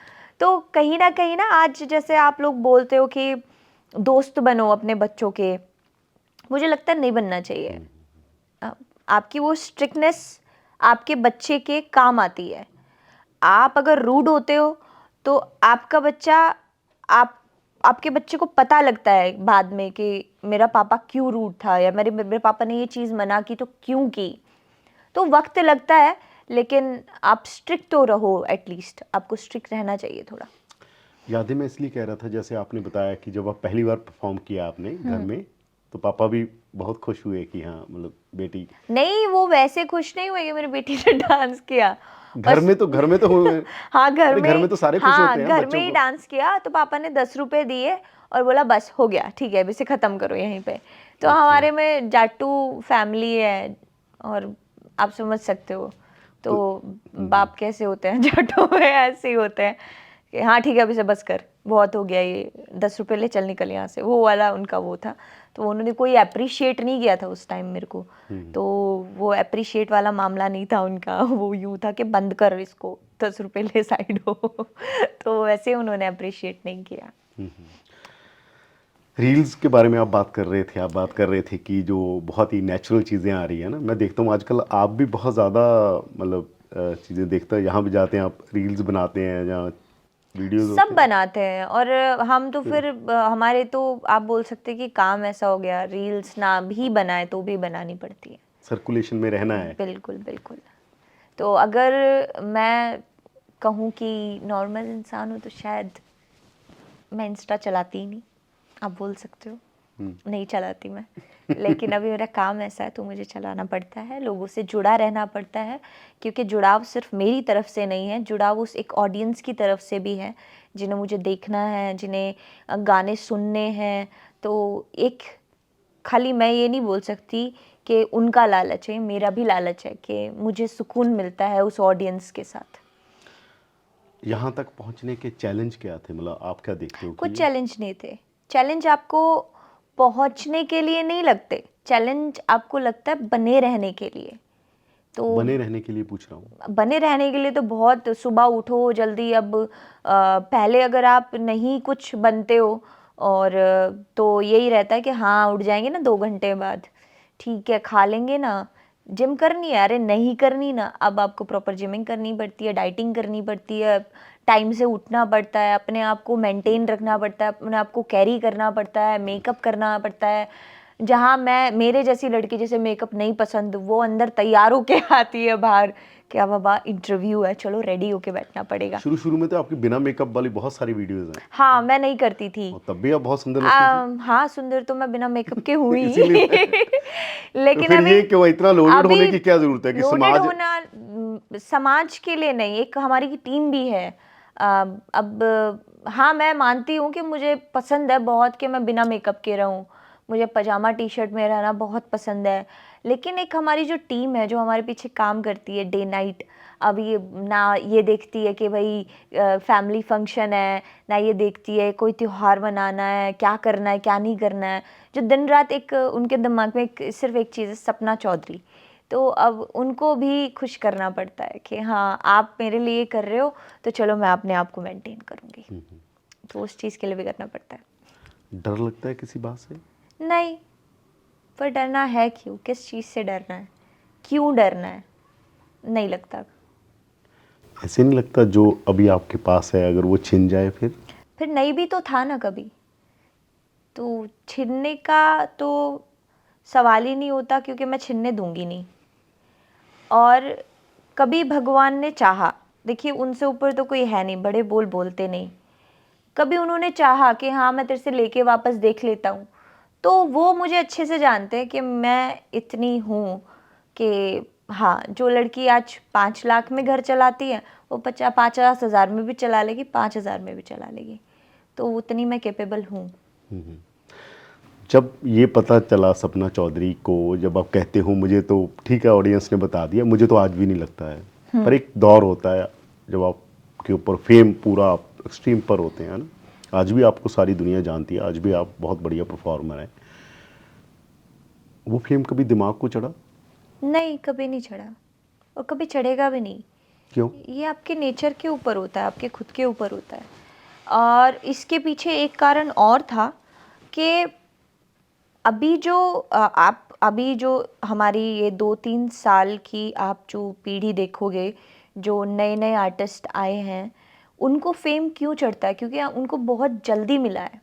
तो कहीं ना आज जैसे आप लोग बोलते हो कि दोस्त बनो अपने बच्चों के, मुझे लगता है नहीं बनना चाहिए। आपकी वो स्ट्रिक्टनेस आपके बच्चे के काम आती है। आप अगर रूड होते हो तो आपका बच्चा, आप आपके बच्चे को पता लगता है बाद में कि मेरा पापा क्यों रूड था, या मेरे मेरे पापा ने ये चीज़ मना की तो क्यों की। तो वक्त लगता है, लेकिन आप स्ट्रिक्ट तो रहो, एटलीस्ट आपको स्ट्रिक्ट रहना चाहिए थोड़ा। यादें मैं इसलिए कह रहा था, जैसे आपने बताया कि जब आप पहली बार परफॉर्म किया आपने घर में, तो पापा भी बहुत खुश हुए कि हाँ मतलब बेटी। नहीं, वो वैसे खुश नहीं हुए कि मेरी बेटी ने डांस किया। घर में तो हाँ घर अरे घर में, में तो सारे खुश हाँ होते हैं घर में बच्चों ही को। डांस किया तो पापा ने 10 रुपए दिए और बोला बस हो गया, ठीक है अब इसे ख़त्म करो यहीं पे। तो अच्छा। हमारे में जाटू फैमिली है और आप समझ सकते हो तो बाप कैसे होते हैं जाटों में, ऐसे ही होते हैं कि हाँ ठीक है अब इसे बस कर, बहुत हो गया ये, 10 रुपए ले चल निकल यहाँ से, वो वाला उनका वो था। तो उन्होंने कोई अप्रिशिएट नहीं किया था उस टाइम मेरे को, तो वो अप्रिशिएट वाला मामला नहीं था उनका, वो यूँ था कि बंद कर इसको, 10 रुपए ले साइड हो। तो वैसे उन्होंने अप्रिशिएट नहीं किया। रील्स के बारे में आप बात कर रहे थे, आप बात कर रहे थे कि जो बहुत ही नेचुरल चीज़ें आ रही है ना, मैं देखता हूँ आजकल आप भी बहुत ज़्यादा मतलब चीज़ें देखते हैं, जहाँ भी जाते हैं आप रील्स बनाते हैं, जहाँ वीडियोस सब होते हैं। बनाते हैं और हम तो फिर हमारे तो आप बोल सकते हैं कि काम ऐसा हो गया, रील्स ना भी बनाए तो भी बनानी पड़ती है। सर्कुलेशन में रहना है। बिल्कुल बिल्कुल। तो अगर मैं कहूँ कि नॉर्मल इंसान हूँ तो शायद मैं इंस्टा चलाती ही नहीं, आप बोल सकते हो। नहीं चलाती मैं, लेकिन अभी मेरा काम ऐसा है तो मुझे चलाना पड़ता है, लोगों से जुड़ा रहना पड़ता है, क्योंकि जुड़ाव सिर्फ मेरी तरफ से नहीं है, जुड़ाव उस एक ऑडियंस की तरफ से भी है जिन्हें मुझे देखना है, जिन्हें गाने सुनने हैं। तो एक खाली मैं ये नहीं बोल सकती कि उनका लालच है, मेरा भी लालच है कि मुझे सुकून मिलता है उस ऑडियंस के साथ। यहाँ तक पहुँचने के चैलेंज क्या थे, मतलब आप क्या देखते हो कुछ कि चैलेंज नहीं थे। चैलेंज आपको पहुंचने के लिए नहीं लगते, चैलेंज आपको लगता है बने रहने के लिए। तो बने रहने के लिए पूछ रहा हूँ। बने रहने के लिए तो बहुत, सुबह उठो जल्दी। अब पहले अगर आप नहीं कुछ बनते हो और तो यही रहता है कि हाँ उठ जाएंगे ना 2 घंटे बाद, ठीक है खा लेंगे ना, जिम करनी है, अरे नहीं करनी ना, अब आपको प्रॉपर जिमिंग करनी पड़ती है, डाइटिंग करनी पड़ती है, टाइम से उठना पड़ता है, अपने आप को मेंटेन रखना पड़ता है, अपने आप को कैरी करना पड़ता है, मेकअप करना पड़ता है। जहाँ मैं, मेरे जैसी लड़की जिसे मेकअप नहीं पसंद, वो अंदर तैयार होके आती है बाहर, क्या बाबा इंटरव्यू है, चलो रेडी होके बैठना पड़ेगा। शुरू शुरू में तो आपकी बिना मेकअप वाली बहुत सारी वीडियोस हैं, हाँ मैं नहीं करती थी। और तब भी आप बहुत सुंदर लगती थी। हाँ सुंदर तो मैं बिना मेकअप के हुई। इसीलिए तो लेकिन फिर अभी ये क्यों इतना लोडेड अभी होने की क्या जरूरत है कि लोडेड समाज। होना समाज के लिए नहीं, एक हमारी टीम भी है। अब हाँ मैं मानती हूँ कि मुझे पसंद है बहुत कि मैं बिना मेकअप के रहूँ, मुझे पजामा टी शर्ट में रहना बहुत पसंद है, लेकिन एक हमारी जो टीम है जो हमारे पीछे काम करती है डे नाइट, अब ये ना ये देखती है कि भाई फैमिली फंक्शन है, ना ये देखती है कोई त्योहार मनाना है, क्या करना है क्या नहीं करना है, जो दिन रात एक उनके दिमाग में सिर्फ एक चीज़ है, सपना चौधरी। तो अब उनको भी खुश करना पड़ता है कि हाँ आप मेरे लिए कर रहे हो तो चलो मैं अपने आप को मेंटेन करूँगी, तो उस चीज़ के लिए भी करना पड़ता है। डर लगता है किसी बात से? नहीं, पर डरना है क्यों, किस चीज़ से डरना है, क्यों डरना है, नहीं लगता। ऐसे नहीं लगता जो अभी आपके पास है अगर वो छिन जाए फिर नहीं भी तो था ना कभी, तो छीनने का तो सवाल ही नहीं होता, क्योंकि मैं छीनने दूंगी नहीं। और कभी भगवान ने चाहा, देखिए उनसे ऊपर तो कोई है नहीं, बड़े बोल बोलते नहीं, कभी उन्होंने चाहा कि हाँ मैं तेरे से लेके वापस देख लेता हूँ, तो वो मुझे अच्छे से जानते हैं कि मैं इतनी हूँ कि हाँ जो लड़की आज 5 लाख में घर चलाती है वो 50,000 में भी चला लेगी, 5,000 में भी चला लेगी, तो उतनी मैं कैपेबल हूँ। जब ये पता चला सपना चौधरी को, जब आप कहते हो मुझे तो ठीक है ऑडियंस ने बता दिया, मुझे तो आज भी नहीं लगता है, पर एक दौर होता है जब आपके ऊपर फेम पूरा एक्सट्रीम पर होते हैं ना, आज भी आपको सारी दुनिया जानती है, आज भी आप बहुत बढ़िया परफॉर्मर हैं, वो फेम कभी दिमाग को चढ़ा? नहीं कभी नहीं चढ़ा और कभी चढ़ेगा भी नहीं। क्यों? ये आपके नेचर के ऊपर होता है, आपके खुद के ऊपर होता है। और इसके पीछे एक कारण और था कि अभी जो आप अभी जो हमारी ये 2-3 साल की आप जो पीढ़ी देखोगे, जो नए नए आर्टिस्ट आए हैं, उनको फेम क्यों चढ़ता है? क्योंकि उनको बहुत जल्दी मिला है।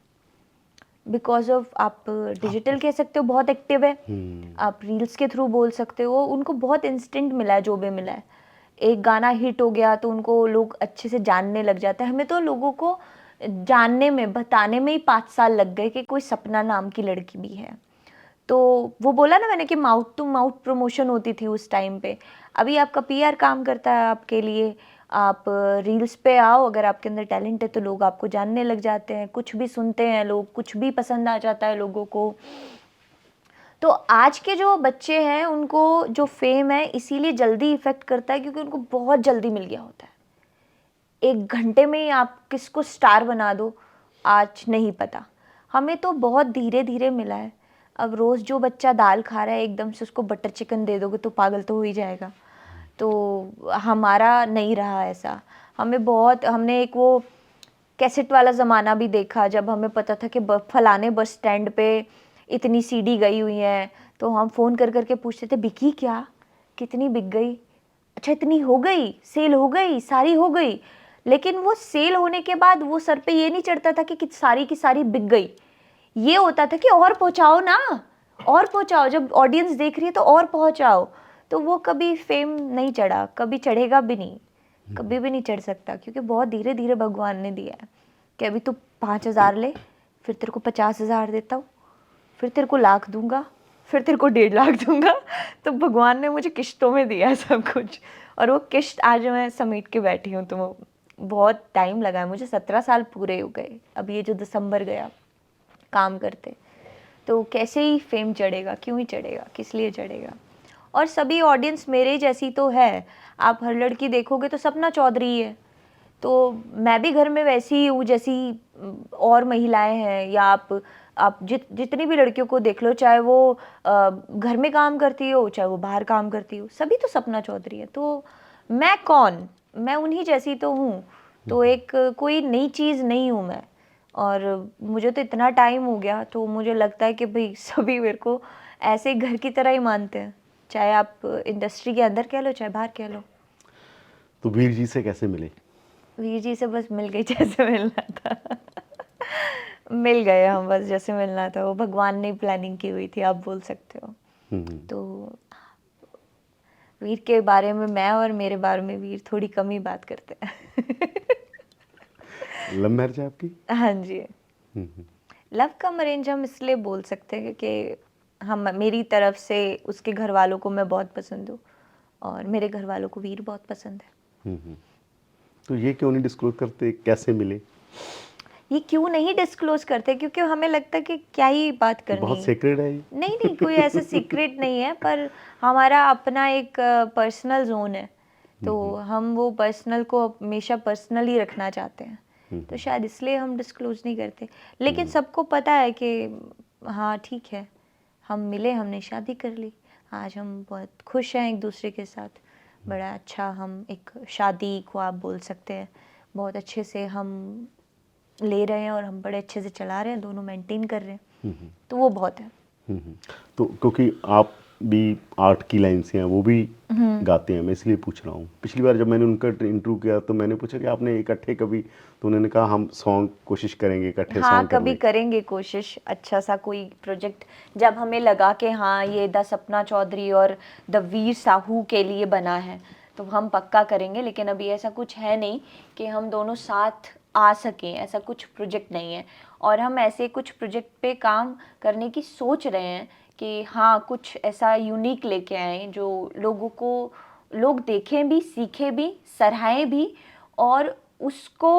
बिकॉज ऑफ आप डिजिटल कह सकते हो, बहुत एक्टिव है, आप रील्स के थ्रू बोल सकते हो, उनको बहुत इंस्टेंट मिला है जो भी मिला है। एक गाना हिट हो गया तो उनको लोग अच्छे से जानने लग जाते हैं। हमें तो लोगों को जानने में, बताने में ही 5 साल लग गए कि कोई सपना नाम की लड़की भी है। तो वो बोला ना मैंने कि माउथ टू माउथ प्रमोशन होती थी उस टाइम पे। अभी आपका पीआर काम करता है आपके लिए। आप रील्स पे आओ, अगर आपके अंदर टैलेंट है तो लोग आपको जानने लग जाते हैं, कुछ भी सुनते हैं लोग, कुछ भी पसंद आ जाता है लोगों को। तो आज के जो बच्चे हैं उनको जो फेम है इसीलिए जल्दी इफेक्ट करता है क्योंकि उनको बहुत जल्दी मिल गया होता है। 1 घंटे में ही आप किसको स्टार बना दो आज नहीं पता। हमें तो बहुत धीरे धीरे मिला है। अब रोज़ जो बच्चा दाल खा रहा है एकदम से उसको बटर चिकन दे दोगे तो पागल तो हो ही जाएगा। तो हमारा नहीं रहा ऐसा। हमने एक वो कैसेट वाला ज़माना भी देखा जब हमें पता था कि फलाने बस स्टैंड पे इतनी सीडी गई हुई हैं, तो हम फ़ोन कर करके पूछते थे बिकी क्या, कितनी बिक गई, अच्छा इतनी हो गई, सेल हो गई, सारी हो गई। लेकिन वो सेल होने के बाद वो सर पे ये नहीं चढ़ता था कि सारी की सारी बिक गई। ये होता था कि और पहुंचाओ ना, और पहुंचाओ, जब ऑडियंस देख रही है तो और पहुंचाओ। तो वो कभी फेम नहीं चढ़ा, कभी चढ़ेगा भी नहीं, कभी भी नहीं चढ़ सकता क्योंकि बहुत धीरे धीरे भगवान ने दिया है कि अभी तू 5,000 ले, फिर तेरे को 50,000 देता हूँ, फिर तेरे को 1,00,000 दूंगा, फिर तेरे को 1,50,000 दूंगा। तो भगवान ने मुझे किश्तों में दिया है सब कुछ, और वो किश्त आज मैं समेट के बैठी हूँ। तो बहुत टाइम लगा है मुझे, 17 साल पूरे हो गए अब ये जो दिसंबर गया काम करते। तो कैसे ही फेम चढ़ेगा, क्यों ही चढ़ेगा, किस लिए चढ़ेगा? और सभी ऑडियंस मेरे जैसी तो है। आप हर लड़की देखोगे तो सपना चौधरी है, तो मैं भी घर में वैसी ही हूँ जैसी और महिलाएं हैं। या आप जितनी भी लड़कियों को देख लो, चाहे वो घर में काम करती हो चाहे वो बाहर काम करती हो, सभी तो सपना चौधरी है। तो मैं कौन, मैं उन्हीं जैसी तो हूँ। तो एक कोई नई चीज़ नहीं हूँ मैं। और मुझे तो इतना टाइम हो गया तो मुझे लगता है कि भाई सभी मेरे को ऐसे ही घर की तरह ही मानते हैं, चाहे आप इंडस्ट्री के अंदर कह लो चाहे बाहर कह लो। तो वीर जी से कैसे मिले? वीर जी से बस मिल गई जैसे मिलना था। मिल गए हम, बस जैसे मिलना था, वो भगवान ने प्लानिंग की हुई थी, आप बोल सकते हो। तो वीर के बारे में मैं और मेरे बारे में वीर थोड़ी कम ही बात करते हैं। लव मैरिज है आपकी? हाँ जी। लव कम अरेंज हम इसलिए बोल सकते हैं कि हम, मेरी तरफ से उसके घर वालों को मैं बहुत पसंद हूँ और मेरे घर वालों को वीर बहुत पसंद है। तो ये क्यों नहीं डिस्क्लोज करते, कैसे मिले? ये क्यों नहीं डिस्क्लोज करते क्योंकि हमें लगता है कि क्या ही बात करनी बहुत है। सीक्रेट है ये? नहीं नहीं, कोई ऐसा सीक्रेट नहीं है, पर हमारा अपना एक पर्सनल जोन है, तो हम वो पर्सनल को हमेशा पर्सनल ही रखना चाहते हैं। तो शायद इसलिए हम डिस्क्लोज नहीं करते। लेकिन सबको पता है कि हाँ ठीक है, हम मिले, हमने शादी कर ली, आज हम बहुत खुश हैं एक दूसरे के साथ। बड़ा अच्छा, हम एक शादी को आप बोल सकते हैं बहुत अच्छे से हम ले रहे हैं और हम बड़े अच्छे से चला रहे हैं, दोनों मेंटेन कर रहे हैं। तो वो बहुत है। तो क्योंकि आप भी आर्ट की लाइन से हैं, वो भी गाते हैं, मैं इसलिए पूछ रहा हूँ। पिछली बार जब मैंने उनका इंटरव्यू किया तो मैंने पूछा कि आपने इकट्ठे कभी, तो उन्होंने कहा हम सॉन्ग कोशिश करेंगे इकट्ठे हाँ, सॉन्ग करने कभी करेंगे कोशिश, अच्छा सा कोई प्रोजेक्ट जब हमें लगा कि हाँ ये द सपना चौधरी और द वीर साहू के लिए बना है तो हम पक्का करेंगे। लेकिन अभी ऐसा कुछ है नहीं कि हम दोनों साथ आ सकें, ऐसा कुछ प्रोजेक्ट नहीं है। और हम ऐसे कुछ प्रोजेक्ट पे काम करने की सोच रहे हैं कि हाँ कुछ ऐसा यूनिक लेके आएँ जो लोगों को, लोग देखें भी, सीखें भी, सराहें भी, और उसको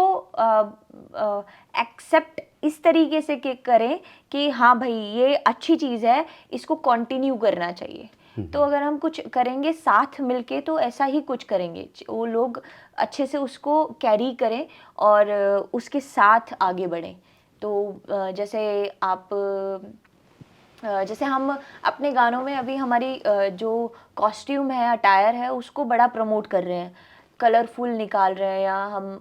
एक्सेप्ट इस तरीके से कि करें कि हाँ भाई ये अच्छी चीज़ है, इसको कंटिन्यू करना चाहिए। तो अगर हम कुछ करेंगे साथ मिलके तो ऐसा ही कुछ करेंगे, वो लोग अच्छे से उसको कैरी करें और उसके साथ आगे बढ़ें। तो जैसे हम अपने गानों में अभी हमारी जो कॉस्ट्यूम है, अटायर है, उसको बड़ा प्रमोट कर रहे हैं, कलरफुल निकाल रहे हैं, या हम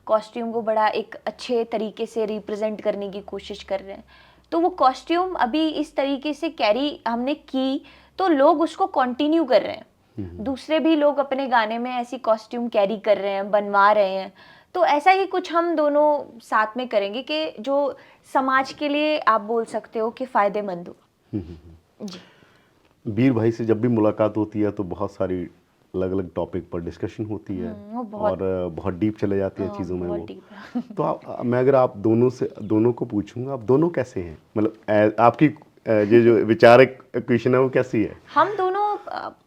कॉस्ट्यूम को बड़ा एक अच्छे तरीके से रिप्रेजेंट करने की कोशिश कर रहे हैं। तो वो कॉस्ट्यूम अभी इस तरीके से कैरी हमने की तो लोग उसको कंटिन्यू कर रहे हैं। दूसरे भी लोग अपने गाने में ऐसी कॉस्ट्यूम कैरी कर रहे हैं, बनवा रहे हैं। तो ऐसा ही कुछ हम दोनों साथ में करेंगे कि जो समाज के लिए आप बोल सकते हो कि फायदेमंद हो। जी। वीर भाई से जब भी मुलाकात होती है तो बहुत सारी अलग अलग टॉपिक पर डिस्कशन होती है वो बहुत और बहुत डीप चले जाते हैं चीज़ों में बहुत वो। deep है। तो मैं अगर आप दोनों को पूछूंगा, आप दोनों कैसे हैं, मतलब आपकी ये जो विचारक क्वेश्चन है वो कैसी है? हम दोनों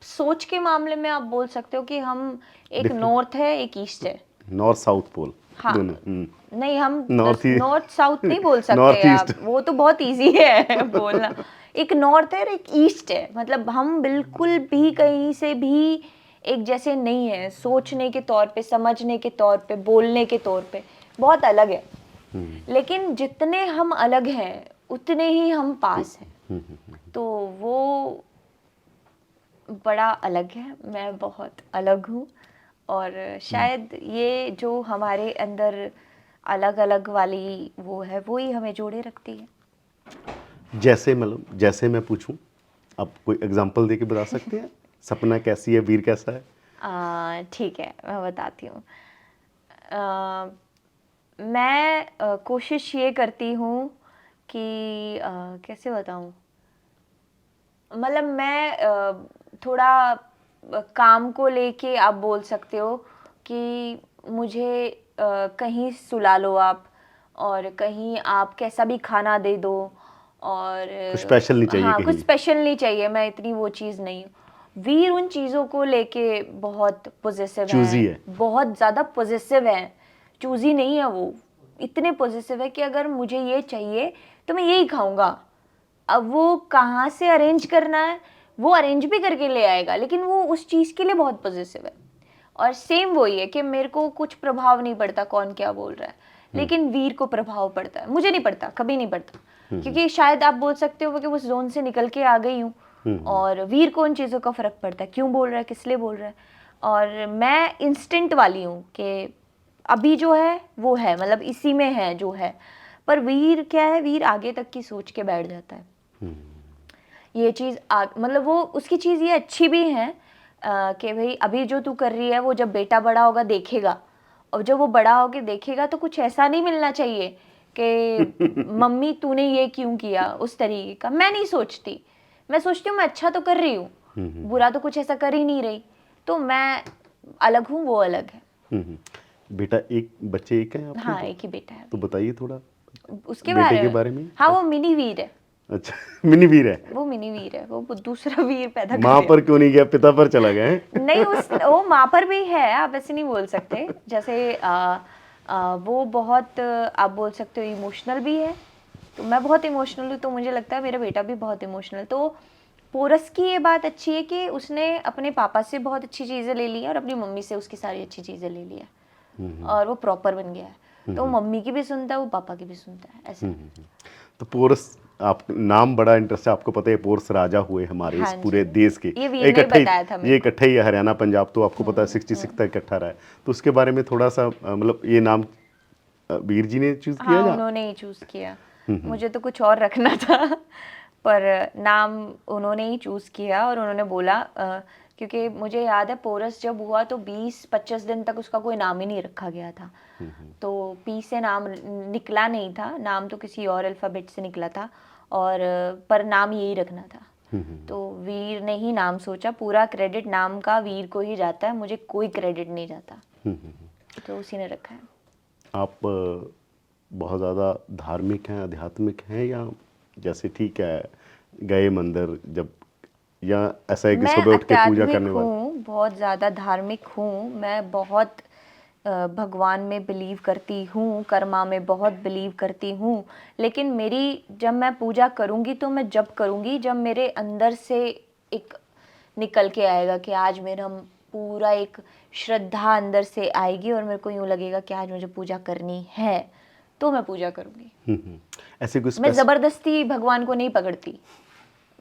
सोच के मामले में आप बोल सकते हो कि हम एक Different. नॉर्थ है, एक ईस्ट है। नॉर्थ साउथ पोल हाँ। दोनों। नहीं, हम नॉर्थ नॉर्थ साउथ नहीं बोल नॉर्थ सकते ईस्ट। आप, वो तो बहुत इजी है बोलना। एक नॉर्थ है और एक ईस्ट है, मतलब हम बिल्कुल भी कहीं से भी एक जैसे नहीं है, सोचने के तौर पे, समझने के तौर पे, बोलने के तौर पे बहुत अलग है। लेकिन जितने हम अलग हैं उतने ही हम पास हैं। तो वो बड़ा अलग है, मैं बहुत अलग हूँ। और शायद ये जो हमारे अंदर अलग अलग वाली वो है, वो ही हमें जोड़े रखती है। जैसे मतलब जैसे मैं पूछूं, आप कोई एग्जांपल देके बता सकते हैं? सपना कैसी है, वीर कैसा है? ठीक है, मैं बताती हूँ। मैं कोशिश ये करती हूँ कि कैसे बताऊँ, मतलब मैं थोड़ा काम को लेके आप बोल सकते हो कि मुझे कहीं सुला लो आप, और कहीं आप कैसा भी खाना दे दो, और कुछ स्पेशल नहीं चाहिए हाँ, कुछ कहीं? स्पेशल नहीं चाहिए, मैं इतनी वो चीज़ नहीं हूँ। वीर उन चीज़ों को लेके बहुत पॉजिटिव चूजी है, है। बहुत ज़्यादा पॉजिटिव है। चूजी नहीं है वो, इतने पॉजिटिव है कि अगर मुझे ये चाहिए तो मैं यही खाऊंगा। अब वो कहाँ से अरेंज करना है वो अरेंज भी करके ले आएगा, लेकिन वो उस चीज़ के लिए बहुत पॉजिटिव है। और सेम वही है कि मेरे को कुछ प्रभाव नहीं पड़ता कौन क्या बोल रहा है, लेकिन वीर को प्रभाव पड़ता है, मुझे नहीं पड़ता, कभी नहीं पड़ता। क्योंकि शायद आप बोल सकते हो कि उस जोन से निकल के आ गई हूँ, और वीर को उन चीज़ों का फर्क पड़ता है, क्यों बोल रहा है, किस लिए बोल रहा है। और मैं इंस्टेंट वाली हूँ कि अभी जो है वो है, मतलब इसी में है जो है। पर वीर क्या है, वीर आगे तक की सोच के बैठ जाता है। ये चीज़ मतलब वो उसकी चीज़ ये अच्छी भी है कि भाई अभी जो तू कर रही है वो जब बेटा बड़ा होगा देखेगा, और जब वो बड़ा होके देखेगा तो कुछ ऐसा नहीं मिलना चाहिए कि मम्मी तूने ये क्यों किया, उस तरीके का मैं नहीं सोचती। मैं सोचती हूँ मैं अच्छा तो कर रही हूँ, बुरा तो कुछ ऐसा कर ही नहीं रही। तो मैं अलग हूँ, वो अलग है। बेटा एक बच्चे एक हैं आपके? हाँ, एक ही बेटा है। तो बताइए थोड़ा उसके बेटे के बारे में। हाँ, वो मिनी वीर है। अच्छा, मिनी वीर है। वो मिनी वीर है, वो दूसरा वीर पैदा कर माँ दिया। पर क्यों नहीं गया, पिता पर चला गया है? नहीं, वो माँ पर भी है, आप ऐसे नहीं बोल सकते। जैसे वो बहुत आप बोल सकते हो इमोशनल भी है, तो मैं बहुत इमोशनल हूँ, तो मुझे लगता है मेरा बेटा भी बहुत इमोशनल। तो पोरस की ये बात अच्छी है कि उसने अपने पापा से बहुत अच्छी चीज़ें ले ली है और अपनी मम्मी से उसकी सारी अच्छी चीज़ें ले ली है, और वो प्रॉपर बन गया है। तो वो मम्मी की भी सुनता है, वो पापा की भी सुनता है, ऐसे। तो पोरस, आप नाम बड़ा इंटरेस्ट है, आपको पता है पोरस राजा हुए हमारे हाँ इस पूरे जी, देश के। ये वीर ने बताया था मेरे ये को। इकट्ठा ही है, हरियाणा पंजाब तो आपको पता है 66 तक इकट्ठा रहा है। तो उसके बारे में थोड़ा सा मतलब ये नाम वीर जी ने चूज किया हाँ, या? उन्होंने ही चूज़ किया, मुझे तो कुछ और रखना था। पर नाम उन्होंने ही चूज़ किया, और उन्होंने बोला क्योंकि मुझे याद है पोरस जब हुआ तो 20-25 दिन तक उसका कोई नाम ही नहीं रखा गया था। तो पी से नाम निकला नहीं था, नाम तो किसी और अल्फ़ाबेट से निकला था, और पर नाम यही रखना था। तो वीर ने ही नाम सोचा, पूरा क्रेडिट नाम का वीर को ही जाता है, मुझे कोई क्रेडिट नहीं जाता। तो उसी ने रखा है। आप बहुत ज़्यादा धार्मिक हैं, आध्यात्मिक हैं, या जैसे ठीक है गए मंदिर जब, या ऐसा है कि मैं सुबह उठ के पूजा आध्यात्मिक करने वाले? हूँ, बहुत ज़्यादा धार्मिक हूँ, मैं बहुत भगवान में बिलीव करती हूँ, कर्मा में बहुत बिलीव करती हूँ। लेकिन मेरी जब मैं पूजा करूँगी तो मैं जब करूँगी जब मेरे अंदर से एक निकल के आएगा कि आज मेरा पूरा एक श्रद्धा अंदर से आएगी, और मेरे को यूँ लगेगा कि आज मुझे पूजा करनी है, तो मैं पूजा करूँगी। ऐसे कुछ मैं ज़बरदस्ती भगवान को नहीं पकड़ती,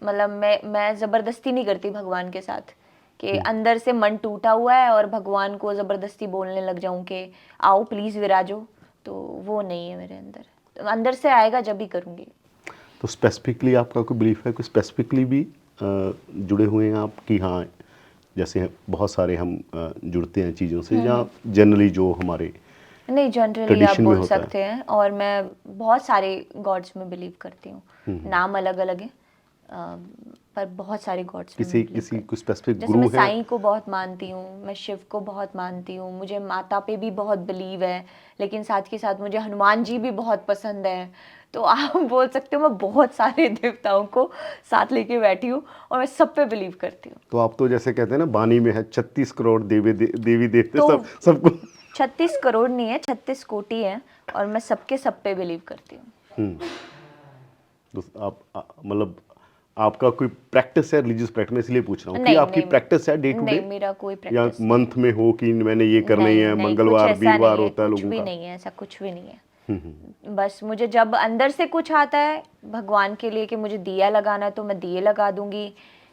मतलब मैं ज़बरदस्ती नहीं करती भगवान के साथ कि अंदर से मन टूटा हुआ है और भगवान को ज़बरदस्ती बोलने लग जाऊं कि आओ प्लीज़ विराजो, तो वो नहीं है मेरे अंदर। तो अंदर से आएगा जब भी करूँगी। तो स्पेसिफिकली आपका कोई बिलीफ है, कोई स्पेसिफिकली भी जुड़े हुए हैं आप कि हाँ, जैसे बहुत सारे हम जुड़ते हैं चीज़ों से, या जनरली जो हमारे नहीं, जनरली आप ट्रेडिशन में बोल होता है? सकते हैं। और मैं बहुत सारे गॉड्स में बिलीव करती हूँ। नाम अलग अलग है, पर बहुत सारे गॉड्स में किसी मैं believe किसी करती कोई स्पेसिफिक हूँ। जैसे मैं गुरु है? साईं को बहुत मानती हूँ, मैं शिव को बहुत मानती हूँ, मुझे माता पे भी बहुत बिलीव है, लेकिन साथ के साथ मुझे हनुमान जी भी बहुत पसंद है। तो आप बोल सकते हो मैं बहुत सारे देवताओं को साथ लेके बैठी हूँ और मैं सब पे बिलीव करती हूँ। तो आप तो जैसे कहते हैं ना, वाणी में है 36 करोड़ देवी देवते, तो सबको 36 करोड़ नहीं है, 36 कोटि है, और मैं सबके सब पे बिलीव करती हूँ। तो मतलब आपका कोई प्रैक्टिस है, रिलीजियस प्रैक्टिस? मैं इसलिए पूछ रहा हूँ कि नहीं आपकी नहीं प्रैक्टिस है डे टू नहीं, डे, मेरा कोई या प्रैक्टिस मंथ में हो कि मैंने ये करना ही नहीं है, नहीं, कुछ मंगलवार ऐसा वीरवार नहीं है, होता है कुछ लोगों भी का? नहीं है, ऐसा कुछ भी नहीं है। बस मुझे जब अंदर से कुछ आता है भगवान के लिए कि मुझे दिया लगाना है तो मैं दिए लगा दूंगी।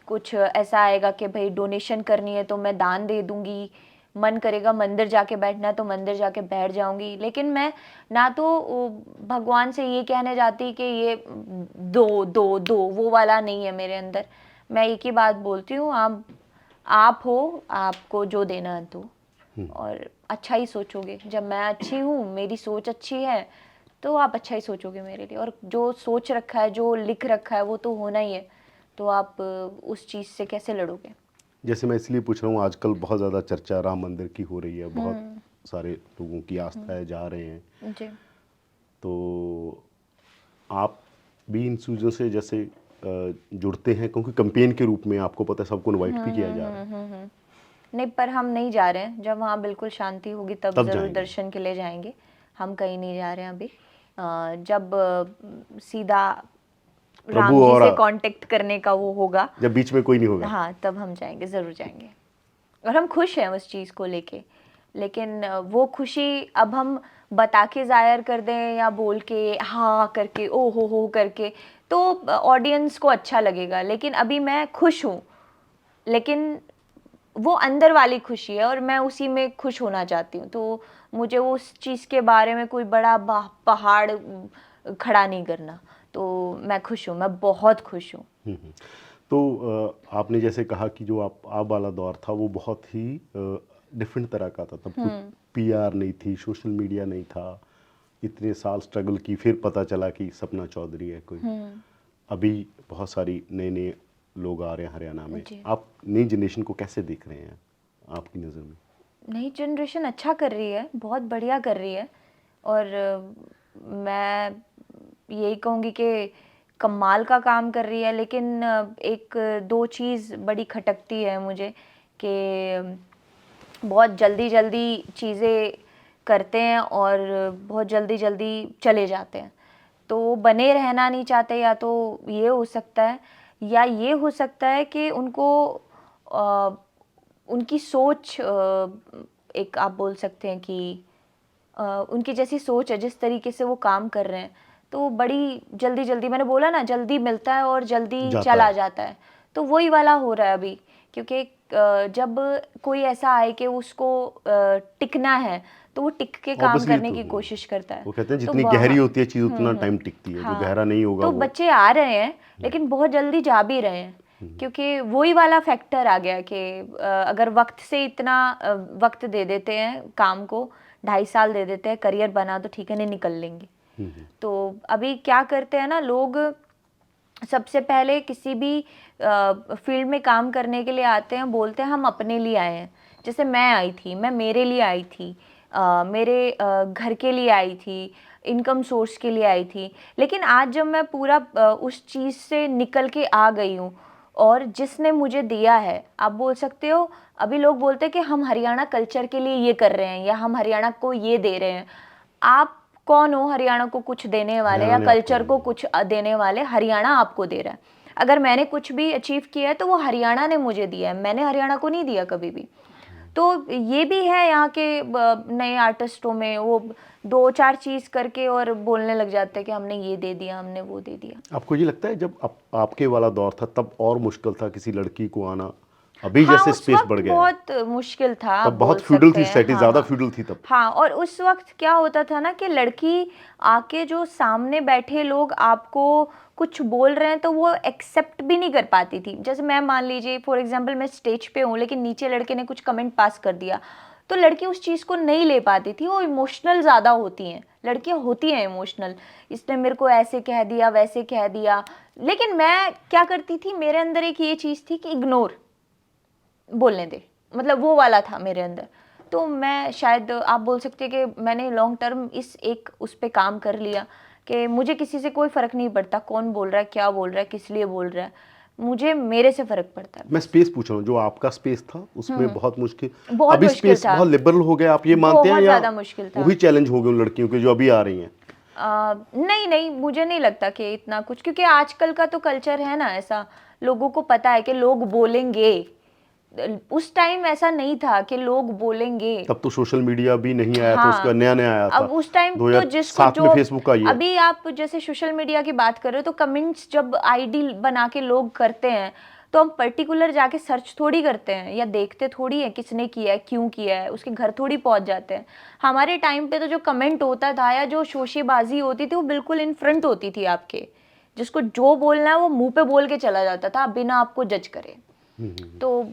कुछ ऐसा आएगा कि भाई डोनेशन करनी है तो मैं दान दे दूंगी। मन करेगा मंदिर जाके बैठना है तो मंदिर जाके बैठ जाऊंगी। लेकिन मैं ना तो भगवान से ये कहने जाती कि ये दो दो दो, वो वाला नहीं है मेरे अंदर। मैं एक ही बात बोलती हूँ, आप हो, आपको जो देना है तो, और अच्छा ही सोचोगे। जब मैं अच्छी हूँ, मेरी सोच अच्छी है, तो आप अच्छा ही सोचोगे मेरे लिए। और जो सोच रखा है, जो लिख रखा है, वो तो होना ही है। तो आप उस चीज़ से कैसे लड़ोगे? जैसे मैं इसलिए पूछ रहा हूँ, आजकल बहुत ज़्यादा चर्चा राम मंदिर की हो रही है, बहुत सारे लोगों की आस्था है, जा रहे हैं। जी। तो आप भी इन चीज़ों से जैसे जुड़ते हैं, क्योंकि कैंपेन के रूप में आपको पता है सबको इनवाइट भी किया जा रहा है। नहीं, पर हम नहीं जा रहे हैं। जब वहाँ बिल्कुल शांति होगी तब तब ज़रूर जाएंगे। दर्शन के लिए जाएंगे। हम कहीं नहीं जा रहे हैं अभी। जब सीधा प्रभु राम जी और से कांटेक्ट करने का वो होगा, जब बीच में कोई नहीं होगा। हाँ, तब हम जाएंगे, ज़रूर जाएंगे। और हम खुश हैं उस चीज़ को लेके। लेकिन वो खुशी अब हम बता के ज़ाहिर कर दें या बोल के हाँ करके, ओ हो करके, तो ऑडियंस को अच्छा लगेगा। लेकिन अभी मैं खुश हूँ, लेकिन वो अंदर वाली खुशी है और मैं उसी में खुश होना चाहती हूँ। तो मुझे उस चीज़ के बारे में कोई बड़ा पहाड़ खड़ा नहीं करना। तो मैं खुश हूँ, मैं बहुत खुश हूँ। तो आपने जैसे कहा कि जो आप वाला दौर था वो बहुत ही डिफरेंट तरह का था। तब कुछ पीआर नहीं थी, सोशल मीडिया नहीं था, इतने साल स्ट्रगल की, फिर पता चला कि सपना चौधरी है कोई। अभी बहुत सारी नए नए लोग आ रहे हैं हरियाणा में। जी। आप नई जनरेशन को कैसे देख रहे हैं आपकी नज़र में? नई जनरेशन अच्छा कर रही है, बहुत बढ़िया कर रही है। और मैं यही कहूँगी कि कमाल का काम कर रही है। लेकिन एक दो चीज़ बड़ी खटकती है मुझे कि बहुत जल्दी जल्दी चीज़ें करते हैं और बहुत जल्दी जल्दी चले जाते हैं। तो बने रहना नहीं चाहते, या तो ये हो सकता है, या ये हो सकता है कि उनको उनकी सोच एक आप बोल सकते हैं कि उनकी जैसी सोच है, जिस तरीके से वो काम कर रहे हैं, तो बड़ी जल्दी जल्दी, मैंने बोला ना, जल्दी मिलता है और जल्दी जाता चला है। जाता है। तो वही वाला हो रहा है अभी। क्योंकि जब कोई ऐसा आए कि उसको टिकना है, तो वो टिक के काम ऑब्वियसली करने तो की कोशिश करता है। वो कहते हैं तो जितनी गहरी होती है चीज़ उतना टाइम टिकती है, जो हाँ, गहरा नहीं होगा तो वो। बच्चे आ रहे हैं लेकिन बहुत जल्दी जा भी रहे हैं। क्योंकि वही वाला फैक्टर आ गया कि अगर वक्त से इतना वक्त दे देते हैं काम को, 2.5 साल दे देते हैं, करियर बना तो ठीक है, नहीं निकल लेंगे। तो अभी क्या करते हैं ना लोग, सबसे पहले किसी भी फील्ड में काम करने के लिए आते हैं, बोलते हैं हम अपने लिए आए हैं। जैसे मैं आई थी, मैं मेरे लिए आई थी, मेरे घर के लिए आई थी, इनकम सोर्स के लिए आई थी। लेकिन आज जब मैं पूरा उस चीज़ से निकल के आ गई हूँ, और जिसने मुझे दिया है, आप बोल सकते हो, अभी लोग बोलते हैं कि हम हरियाणा कल्चर के लिए ये कर रहे हैं या हम हरियाणा को ये दे रहे हैं। आप कौन हो हरियाणा को कुछ देने वाले हरियाणा या ने आपको कल्चर को कुछ देने वाले? हरियाणा आपको दे रहा है। अगर मैंने कुछ भी अचीव किया है तो वो हरियाणा ने मुझे दिया है, मैंने हरियाणा को नहीं दिया कभी भी। तो ये भी है यहाँ के नए आर्टिस्टों में, वो 2-4 चीज़ करके और बोलने लग जाते हैं कि हमने ये दे दिया, हमने वो दे दिया। आपको ये लगता है जब आपके वाला दौर था तब और मुश्किल था किसी लड़की को आना अभी हाँ, जैसे उस स्पेस वक्त बढ़ गया है, बहुत मुश्किल था, आप तब बहुत बोल फ्यूडल सकते थी हैं। सोसाइटी, हाँ ज्यादा हाँ फ्यूडल थी तब। हाँ। और उस वक्त क्या होता था ना कि लड़की आके जो सामने बैठे लोग आपको कुछ बोल रहे हैं तो वो एक्सेप्ट भी नहीं कर पाती थी। जैसे मैं मान लीजिए फॉर एग्जांपल मैं स्टेज पे हूँ लेकिन नीचे लड़के ने कुछ कमेंट पास कर दिया, तो लड़की उस चीज़ को नहीं ले पाती थी। वो इमोशनल ज़्यादा होती हैं, लड़कियां होती हैं इमोशनल, इसने मेरे को ऐसे कह दिया वैसे कह दिया। लेकिन मैं क्या करती थी, मेरे अंदर एक ये चीज़ थी कि इग्नोर, बोलने दे, मतलब वो वाला था मेरे अंदर। तो मैं शायद आप बोल सकते हैं कि मैंने लॉन्ग टर्म इस एक उस पे काम कर लिया कि मुझे किसी से कोई फ़र्क नहीं पड़ता कौन बोल रहा है, क्या बोल रहा है, किस लिए बोल रहा है, मुझे मेरे से फ़र्क पड़ता है मैं बस। स्पेस पूछ रहा हूँ, जो आपका स्पेस था उसमें बहुत मुश्किल, बहुत अभी मुश्किल स्पेस था, बहुत लिबरल हो गया, आप ये मानते हैं, बहुत या ज़्यादा मुश्किल था। वही चैलेंज हो गए उन लड़कियों के जो अभी आ रही हैं? नहीं नहीं, मुझे नहीं लगता कि इतना कुछ, क्योंकि आजकल का तो कल्चर है ना ऐसा, लोगों को पता है कि लोग बोलेंगे। उस टाइम ऐसा नहीं था कि लोग बोलेंगे। तब तो सोशल मीडिया भी नहीं आया था, उसका हाँ, नया नया आया अब था, उस टाइम तो जिसको 2007 जो, में फेसबुक आई है। अभी आप जैसे सोशल मीडिया की बात कर रहे हो तो कमेंट्स जब आईडी बना के लोग करते हैं तो हम पर्टिकुलर जाके सर्च थोड़ी करते हैं या देखते थोड़ी है किसने किया है, क्यों किया है, उसके घर थोड़ी पहुंच जाते हैं। हमारे टाइम पे तो जो कमेंट होता था या जो शोशेबाजी होती थी वो बिल्कुल इन फ्रंट होती थी आपके, जिसको जो बोलना है वो मुंह पे बोल के चला जाता था बिना आपको जज करे। तो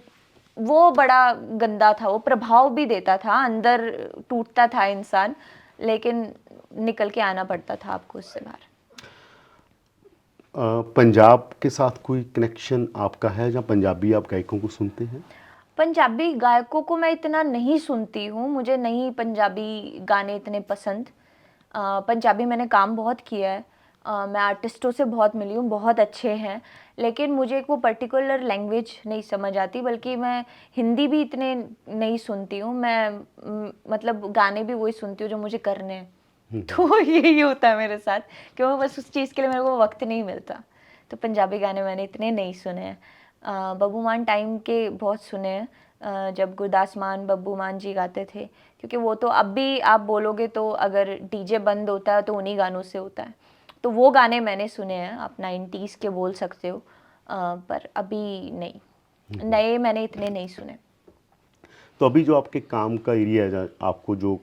वो बड़ा गंदा था, वो प्रभाव भी देता था, अंदर टूटता था इंसान, लेकिन निकल के आना पड़ता था आपको उससे बाहर। पंजाब के साथ कोई कनेक्शन आपका है, जहाँ पंजाबी आप गायकों को सुनते हैं? पंजाबी गायकों को मैं इतना नहीं सुनती हूँ, मुझे नहीं पंजाबी गाने इतने पसंद। पंजाबी मैंने काम बहुत किया है, मैं आर्टिस्टों से बहुत मिली हूँ, बहुत अच्छे हैं, लेकिन मुझे एक वो पर्टिकुलर लैंग्वेज नहीं समझ आती। बल्कि मैं हिंदी भी इतने नहीं सुनती हूँ, मैं मतलब गाने भी वही सुनती हूँ जो मुझे करने हैं। तो यही होता है मेरे साथ कि वो बस उस चीज़ के लिए मेरे को वक्त नहीं मिलता। तो पंजाबी गाने मैंने इतने नहीं सुने हैं। बब्बू मान टाइम के बहुत सुने हैं, जब गुरदास मान बब्बू मान जी गाते थे, क्योंकि वो तो अब भी आप बोलोगे तो अगर डीजे बंद होता है तो उन्हीं गानों से होता है। तो वो गाने मैंने सुने हैं, आप 90s के बोल सकते हो, पर अभी नहीं, नए मैंने इतने नहीं सुने। तो अभी जो आपके काम का एरिया है, जहाँ आपको जो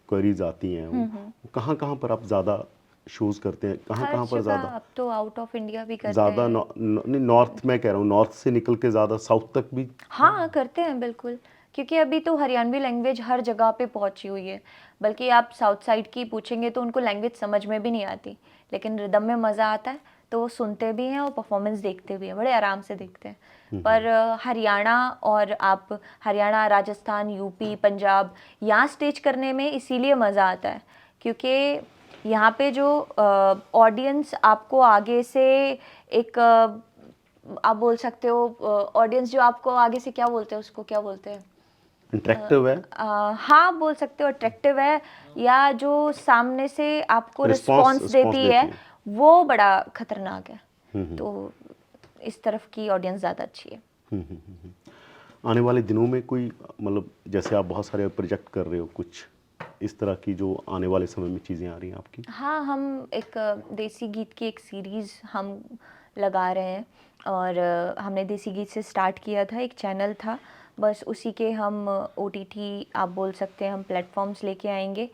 क्वेरीज आती हैं, वो कहाँ कहाँ पर आप ज़्यादा शोज़ करते हैं, कहाँ हर कहाँ पर जगह, ज़्यादा? अब तो आउट ऑफ इंडिया भी करते ज़्यादा हैं। नहीं, नॉर्थ में कह रहा हूँ, नॉर्थ से निकल के ज़्यादा साउथ तक भी? हाँ करते हैं बिल्कुल, क्योंकि अभी तो हरियाणवी लैंग्वेज हर जगह पे पहुंची हुई है। बल्कि आप साउथ साइड की पूछेंगे तो उनको लैंग्वेज समझ में भी नहीं आती, लेकिन रिदम में मज़ा आता है तो वो सुनते भी हैं और परफॉर्मेंस देखते भी हैं, बड़े आराम से देखते हैं। पर हरियाणा, और आप हरियाणा, राजस्थान, यूपी, पंजाब, यहाँ स्टेज करने में इसीलिए मज़ा आता है क्योंकि यहाँ पे जो ऑडियंस आपको आगे से एक आप बोल सकते हो, ऑडियंस जो आपको आगे से क्या बोलते हैं, उसको क्या बोलते हैं, इंटरेक्टिव है, हाँ बोल सकते हो अट्रैक्टिव है, या जो सामने से आपको रिस्पॉन्स रिस्पॉन्स रिस्पॉन्स देती देती है है। वो बड़ा खतरनाक है। तो इस तरफ की ऑडियंस ज़्यादा अच्छी है। आने वाले दिनों में कोई, मतलब जैसे आप बहुत सारे प्रोजेक्ट कर रहे हो, कुछ इस तरह की जो आने वाले समय में चीज़ें आ रही हैं आपकी? हाँ, हम एक देसी गीत की एक सीरीज़ हम लगा रहे हैं, और हमने देसी गीत से स्टार्ट किया था, एक चैनल था, बस उसी के हम ओटीटी आप बोल सकते हैं हम प्लेटफॉर्म्स लेके आएंगे।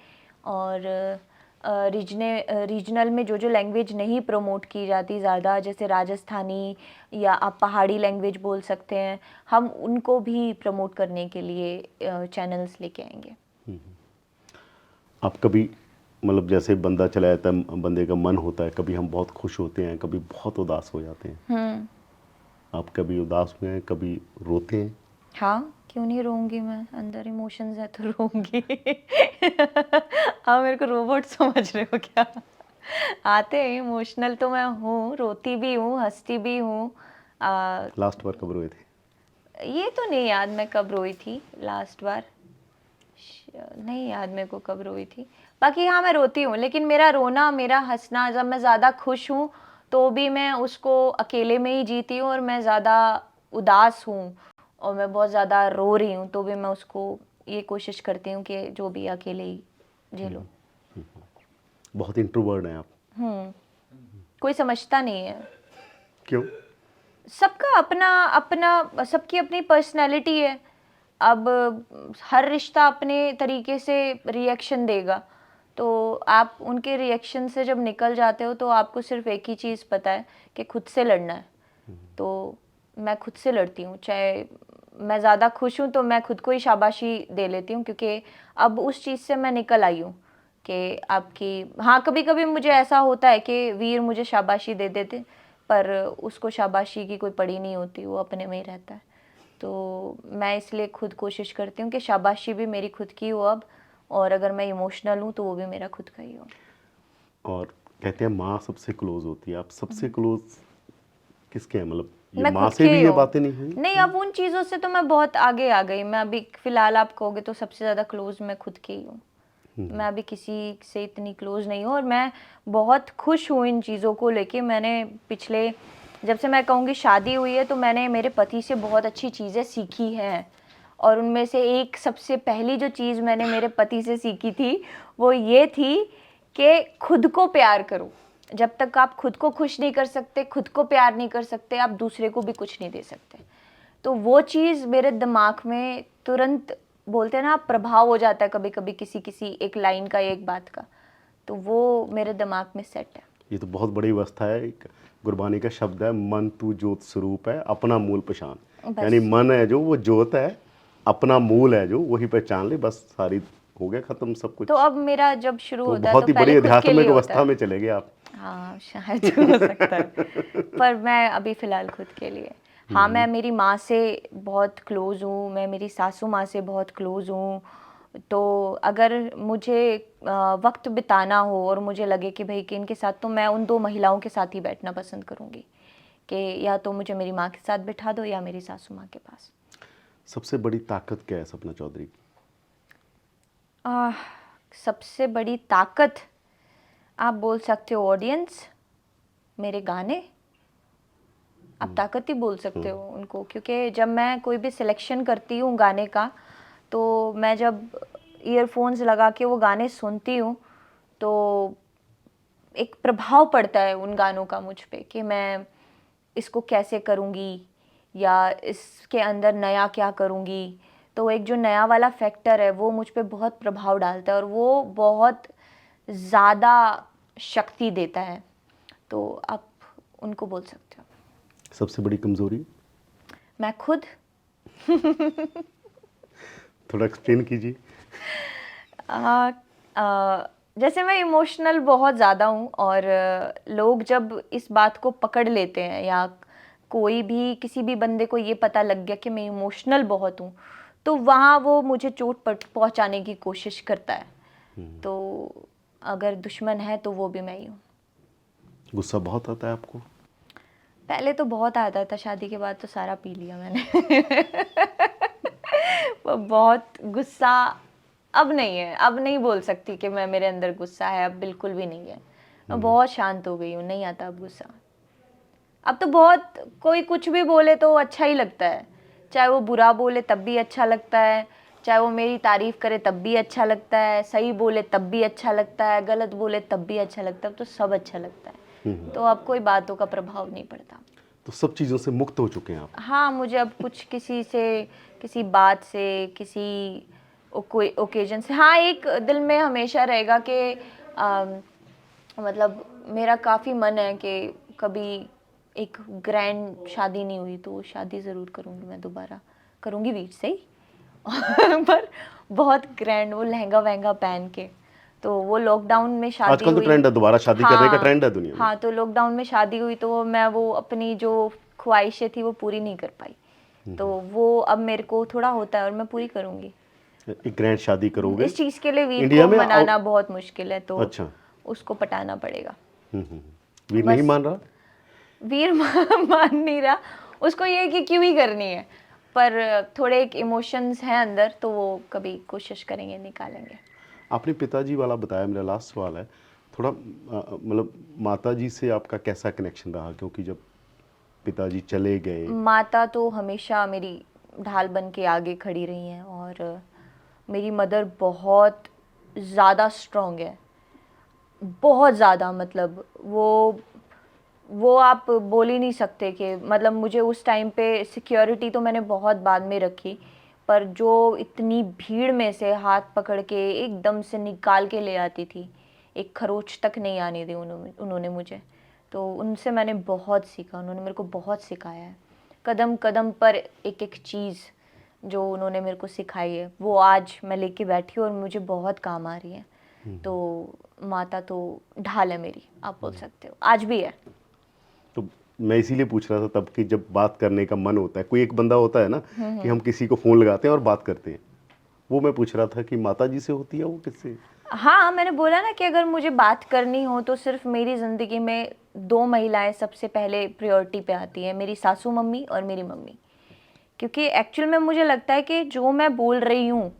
और रीजनल में जो जो लैंग्वेज नहीं प्रमोट की जाती ज़्यादा, जैसे राजस्थानी या आप पहाड़ी लैंग्वेज बोल सकते हैं, हम उनको भी प्रमोट करने के लिए चैनल्स लेके आएंगे। आप कभी, मतलब जैसे बंदा चला जाता है, बंदे का मन होता है, कभी हम बहुत खुश होते हैं, कभी बहुत उदास हो जाते हैं, आप कभी उदास हुए हैं, कभी रोते हैं? हाँ, क्यों नहीं रोऊंगी मैं, अंदर इमोशंस है तो रोऊंगी। आप मेरे को रोबोट समझ रहे हो क्या? आते हैं इमोशनल तो मैं हूँ, रोती भी हूँ, हंसती भी हूँ। लास्ट बार कब रोए थे? ये तो नहीं याद मैं कब रोई थी लास्ट बार, नहीं याद मेरे को कब रोई थी। बाकी हाँ मैं रोती हूँ, लेकिन मेरा रोना, मेरा हंसना, जब मैं ज़्यादा खुश हूँ तो भी मैं उसको अकेले में ही जीती हूँ, और मैं ज़्यादा उदास हूँ और मैं बहुत ज़्यादा रो रही हूँ तो भी मैं उसको ये कोशिश करती हूँ कि जो भी अकेले ही झेलो। बहुत इंट्रोवर्ट हैं आप? कोई समझता नहीं है। क्यों? सबका अपना अपना, सबकी अपनी पर्सनैलिटी है। अब हर रिश्ता अपने तरीके से रिएक्शन देगा, तो आप उनके रिएक्शन से जब निकल जाते हो तो आपको सिर्फ एक ही चीज़ पता है कि खुद से लड़ना है। तो मैं खुद से लड़ती हूँ, चाहे मैं ज़्यादा खुश हूँ तो मैं खुद को ही शाबाशी दे लेती हूँ, क्योंकि अब उस चीज़ से मैं निकल आई हूँ कि आपकी, हाँ कभी कभी मुझे ऐसा होता है कि वीर मुझे शाबाशी दे देते, पर उसको शाबाशी की कोई पड़ी नहीं होती, वो अपने में ही रहता है। तो मैं इसलिए खुद कोशिश करती हूँ कि शाबाशी भी मेरी खुद की हो अब, और अगर मैं इमोशनल हूँ तो वो भी मेरा खुद का ही हो। और कहते हैं माँ सबसे क्लोज होती है, आप सबसे क्लोज किसके हैं? मतलब ये मैं माँ खुद से की ही भी ये हूँ। बातें नहीं हुई? नहीं, अब उन चीज़ों से तो मैं बहुत आगे आ गई। मैं अभी फ़िलहाल आप कहोगे तो सबसे ज़्यादा क्लोज़ मैं खुद की ही हूँ। मैं अभी किसी से इतनी क्लोज़ नहीं हूँ, और मैं बहुत खुश हूँ इन चीज़ों को लेके। मैंने पिछले, जब से मैं कहूँगी शादी हुई है, तो मैंने मेरे पति से बहुत अच्छी चीज़ें सीखी हैं, और उनमें से एक सबसे पहली जो चीज़ मैंने मेरे पति से सीखी थी वो ये थी कि खुद को प्यार करो। जब तक आप खुद को खुश नहीं कर सकते, खुद को प्यार नहीं कर सकते, आप दूसरे को भी कुछ नहीं दे सकते। तो वो चीज़ मेरे दिमाग में तुरंत, बोलते हैं ना, प्रभाव हो जाता है कभी कभी किसी किसी एक लाइन का, एक बात का, तो वो मेरे दिमाग में सेट है। ये तो बहुत बड़ी अवस्था है। एक गुरबानी का शब्द है, मन तू ज्योत स्वरूप है अपना मूल पहचान। यानी बस। मन है जो वो ज्योत है, अपना मूल है जो वही पहचान ले, बस सारी हो गया खत्म सब कुछ। तो अब मेरा जब शुरू तो होता है तो बहुत ही पहले बड़ी खुद के लिए आध्यात्मिक होता अवस्था है। में चले गए आप। हाँ शायद हो सकता है, पर मैं अभी फ़िलहाल खुद के लिए। हाँ, मैं मेरी माँ से बहुत क्लोज़ हूँ, मैं मेरी सासू माँ से बहुत क्लोज़ हूँ। तो अगर मुझे वक्त बिताना हो और मुझे लगे कि भाई कि इनके साथ, तो मैं उन दो महिलाओं के साथ ही बैठना पसंद करूँगी, कि या तो मुझे मेरी माँ के साथ बिठा दो या मेरी सासू माँ के पास। सबसे बड़ी ताकत क्या है सपना चौधरी की? आह, सबसे बड़ी ताकत आप बोल सकते हो ऑडियंस, मेरे गाने। आप ताकत ही बोल सकते हो उनको, क्योंकि जब मैं कोई भी सिलेक्शन करती हूँ गाने का, तो मैं जब ईयरफोन्स लगा के वो गाने सुनती हूँ तो एक प्रभाव पड़ता है उन गानों का मुझ पे, कि मैं इसको कैसे करूँगी या इसके अंदर नया क्या करूँगी। तो एक जो नया वाला फैक्टर है वो मुझ पे बहुत प्रभाव डालता है, और वो बहुत ज़्यादा शक्ति देता है। तो आप उनको बोल सकते हो। सबसे बड़ी कमजोरी मैं खुद। थोड़ा एक्सप्लेन कीजिए। आ, आ, जैसे मैं इमोशनल बहुत ज़्यादा हूँ, और लोग जब इस बात को पकड़ लेते हैं, या कोई भी किसी भी बंदे को ये पता लग गया कि मैं इमोशनल बहुत हूँ, तो वहाँ वो मुझे चोट पहुँचाने की कोशिश करता है। तो अगर दुश्मन है तो वो भी मैं ही हूँ। गुस्सा बहुत आता है आपको? पहले तो बहुत आता था, शादी के बाद तो सारा पी लिया मैंने। वो बहुत गुस्सा अब नहीं है, अब नहीं बोल सकती कि मैं, मेरे अंदर गुस्सा है, अब बिल्कुल भी नहीं है। मैं बहुत शांत हो गई हूँ, नहीं आता अब गुस्सा। अब तो बहुत, कोई कुछ भी बोले तो अच्छा ही लगता है, चाहे वो बुरा बोले तब भी अच्छा लगता है, चाहे वो मेरी तारीफ करे तब भी अच्छा लगता है, सही बोले तब भी अच्छा लगता है, गलत बोले तब भी अच्छा लगता है, अब तो सब अच्छा लगता है। तो अब कोई बातों का प्रभाव नहीं पड़ता। तो सब चीज़ों से मुक्त हो चुके हैं आप? हाँ, मुझे अब कुछ किसी से, किसी बात से, किसी कोई ओकेजन से, हाँ एक दिल में हमेशा रहेगा कि मतलब मेरा काफ़ी मन है कि कभी एक ग्रैंड शादी नहीं हुई तो शादी ज़रूर करूँगी, मैं दोबारा करूँगी वीर से ही। पर बहुत ग्रैंड, वो लहंगा वहंगा पहन के। तो वो लॉकडाउन में शादी आजकल तो हुई। ट्रेंड है, दोबारा शादी करने का हाँ ट्रेंड है दुनिया में। हाँ, तो लॉकडाउन में शादी हुई तो मैं वो अपनी जो ख्वाहिशें थी वो पूरी नहीं कर पाई, तो वो अब मेरे को थोड़ा होता है और मैं पूरी करूँगी। एक ग्रैंड शादी करोगे इस चीज़ के लिए वीर इंडिया को में? मनाना बहुत मुश्किल है, तो अच्छा। उसको पटाना पड़ेगा। वीर नहीं बस, मान रहा? वीर मान नहीं रहा, उसको ये है कि क्यों ही करनी है, पर थोड़े एक इमोशंस हैं अंदर, तो वो कभी कोशिश करेंगे, निकालेंगे। आपने पिताजी वाला बताया, मेरा लास्ट सवाल है थोड़ा मतलब माता जी से आपका कैसा कनेक्शन रहा? क्योंकि जब पिताजी चले गए। माता तो हमेशा मेरी ढाल बन के आगे खड़ी रही हैं, और मेरी मदर बहुत ज़्यादा स्ट्रॉन्ग है, बहुत ज़्यादा, मतलब वो वो आप बोल ही नहीं सकते कि मतलब मुझे उस टाइम पे सिक्योरिटी तो मैंने बहुत बाद में रखी, पर जो इतनी भीड़ में से हाथ पकड़ के एकदम से निकाल के ले आती थी, एक खरोच तक नहीं आने दी उन्होंने उन्होंने मुझे। तो उनसे मैंने बहुत सीखा, उन्होंने मेरे को बहुत सिखाया है, कदम कदम पर एक एक चीज़ जो उन्होंने मेरे को सिखाई है वो आज मैं लेके बैठी हूँ और मुझे बहुत काम आ रही है। तो माता तो ढाल है मेरी, आप बोल सकते हो, आज भी है। तो मैं इसीलिए पूछ रहा था तब कि जब बात करने का मन होता है, कोई एक बंदा होता है ना कि हम किसी को फ़ोन लगाते हैं और बात करते हैं, वो मैं पूछ रहा था कि माता जी से होती है वो किससे? हाँ, मैंने बोला ना कि अगर मुझे बात करनी हो तो सिर्फ मेरी ज़िंदगी में दो महिलाएं सबसे पहले प्रायोरिटी पे आती हैं, मेरी सासू मम्मी और मेरी मम्मी। क्योंकि एक्चुअल में मुझे लगता है कि जो मैं बोल रही हूँ,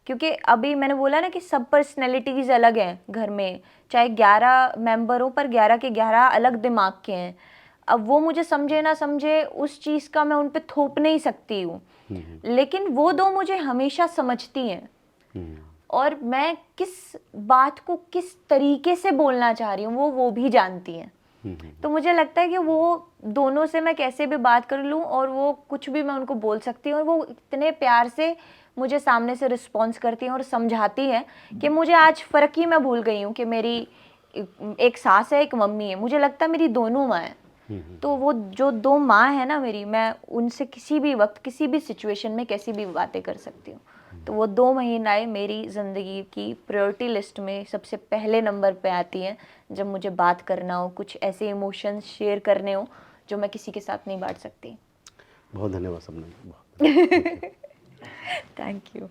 क्योंकि अभी मैंने बोला ना कि सब पर्सनैलिटीज़ अलग हैं घर में, चाहे 11 मेंबर हो पर 11 के 11 अलग दिमाग के हैं। अब वो मुझे समझे ना समझे उस चीज़ का मैं उन पे थोप नहीं सकती हूँ, लेकिन वो दो मुझे हमेशा समझती हैं और मैं किस बात को किस तरीके से बोलना चाह रही हूँ वो भी जानती हैं। तो मुझे लगता है कि वो दोनों से मैं कैसे भी बात कर लूँ और वो कुछ भी मैं उनको बोल सकती हूँ और वो इतने प्यार से मुझे सामने से रिस्पॉन्स करती हैं और समझाती हैं कि मुझे आज फ़र्क ही मैं भूल गई हूँ कि मेरी एक सास है, एक मम्मी है। मुझे लगता है मेरी दोनों माँ हैं। तो वो जो दो माँ है ना मेरी, मैं उनसे किसी भी वक्त किसी भी सिचुएशन में कैसी भी बातें कर सकती हूँ। तो वो दो महिलाएं मेरी ज़िंदगी की प्रायोरिटी लिस्ट में सबसे पहले नंबर पे आती हैं जब मुझे बात करना हो, कुछ ऐसे इमोशंस शेयर करने हो जो मैं किसी के साथ नहीं बांट सकती। बहुत धन्यवाद सबने, बहुत थैंक यू।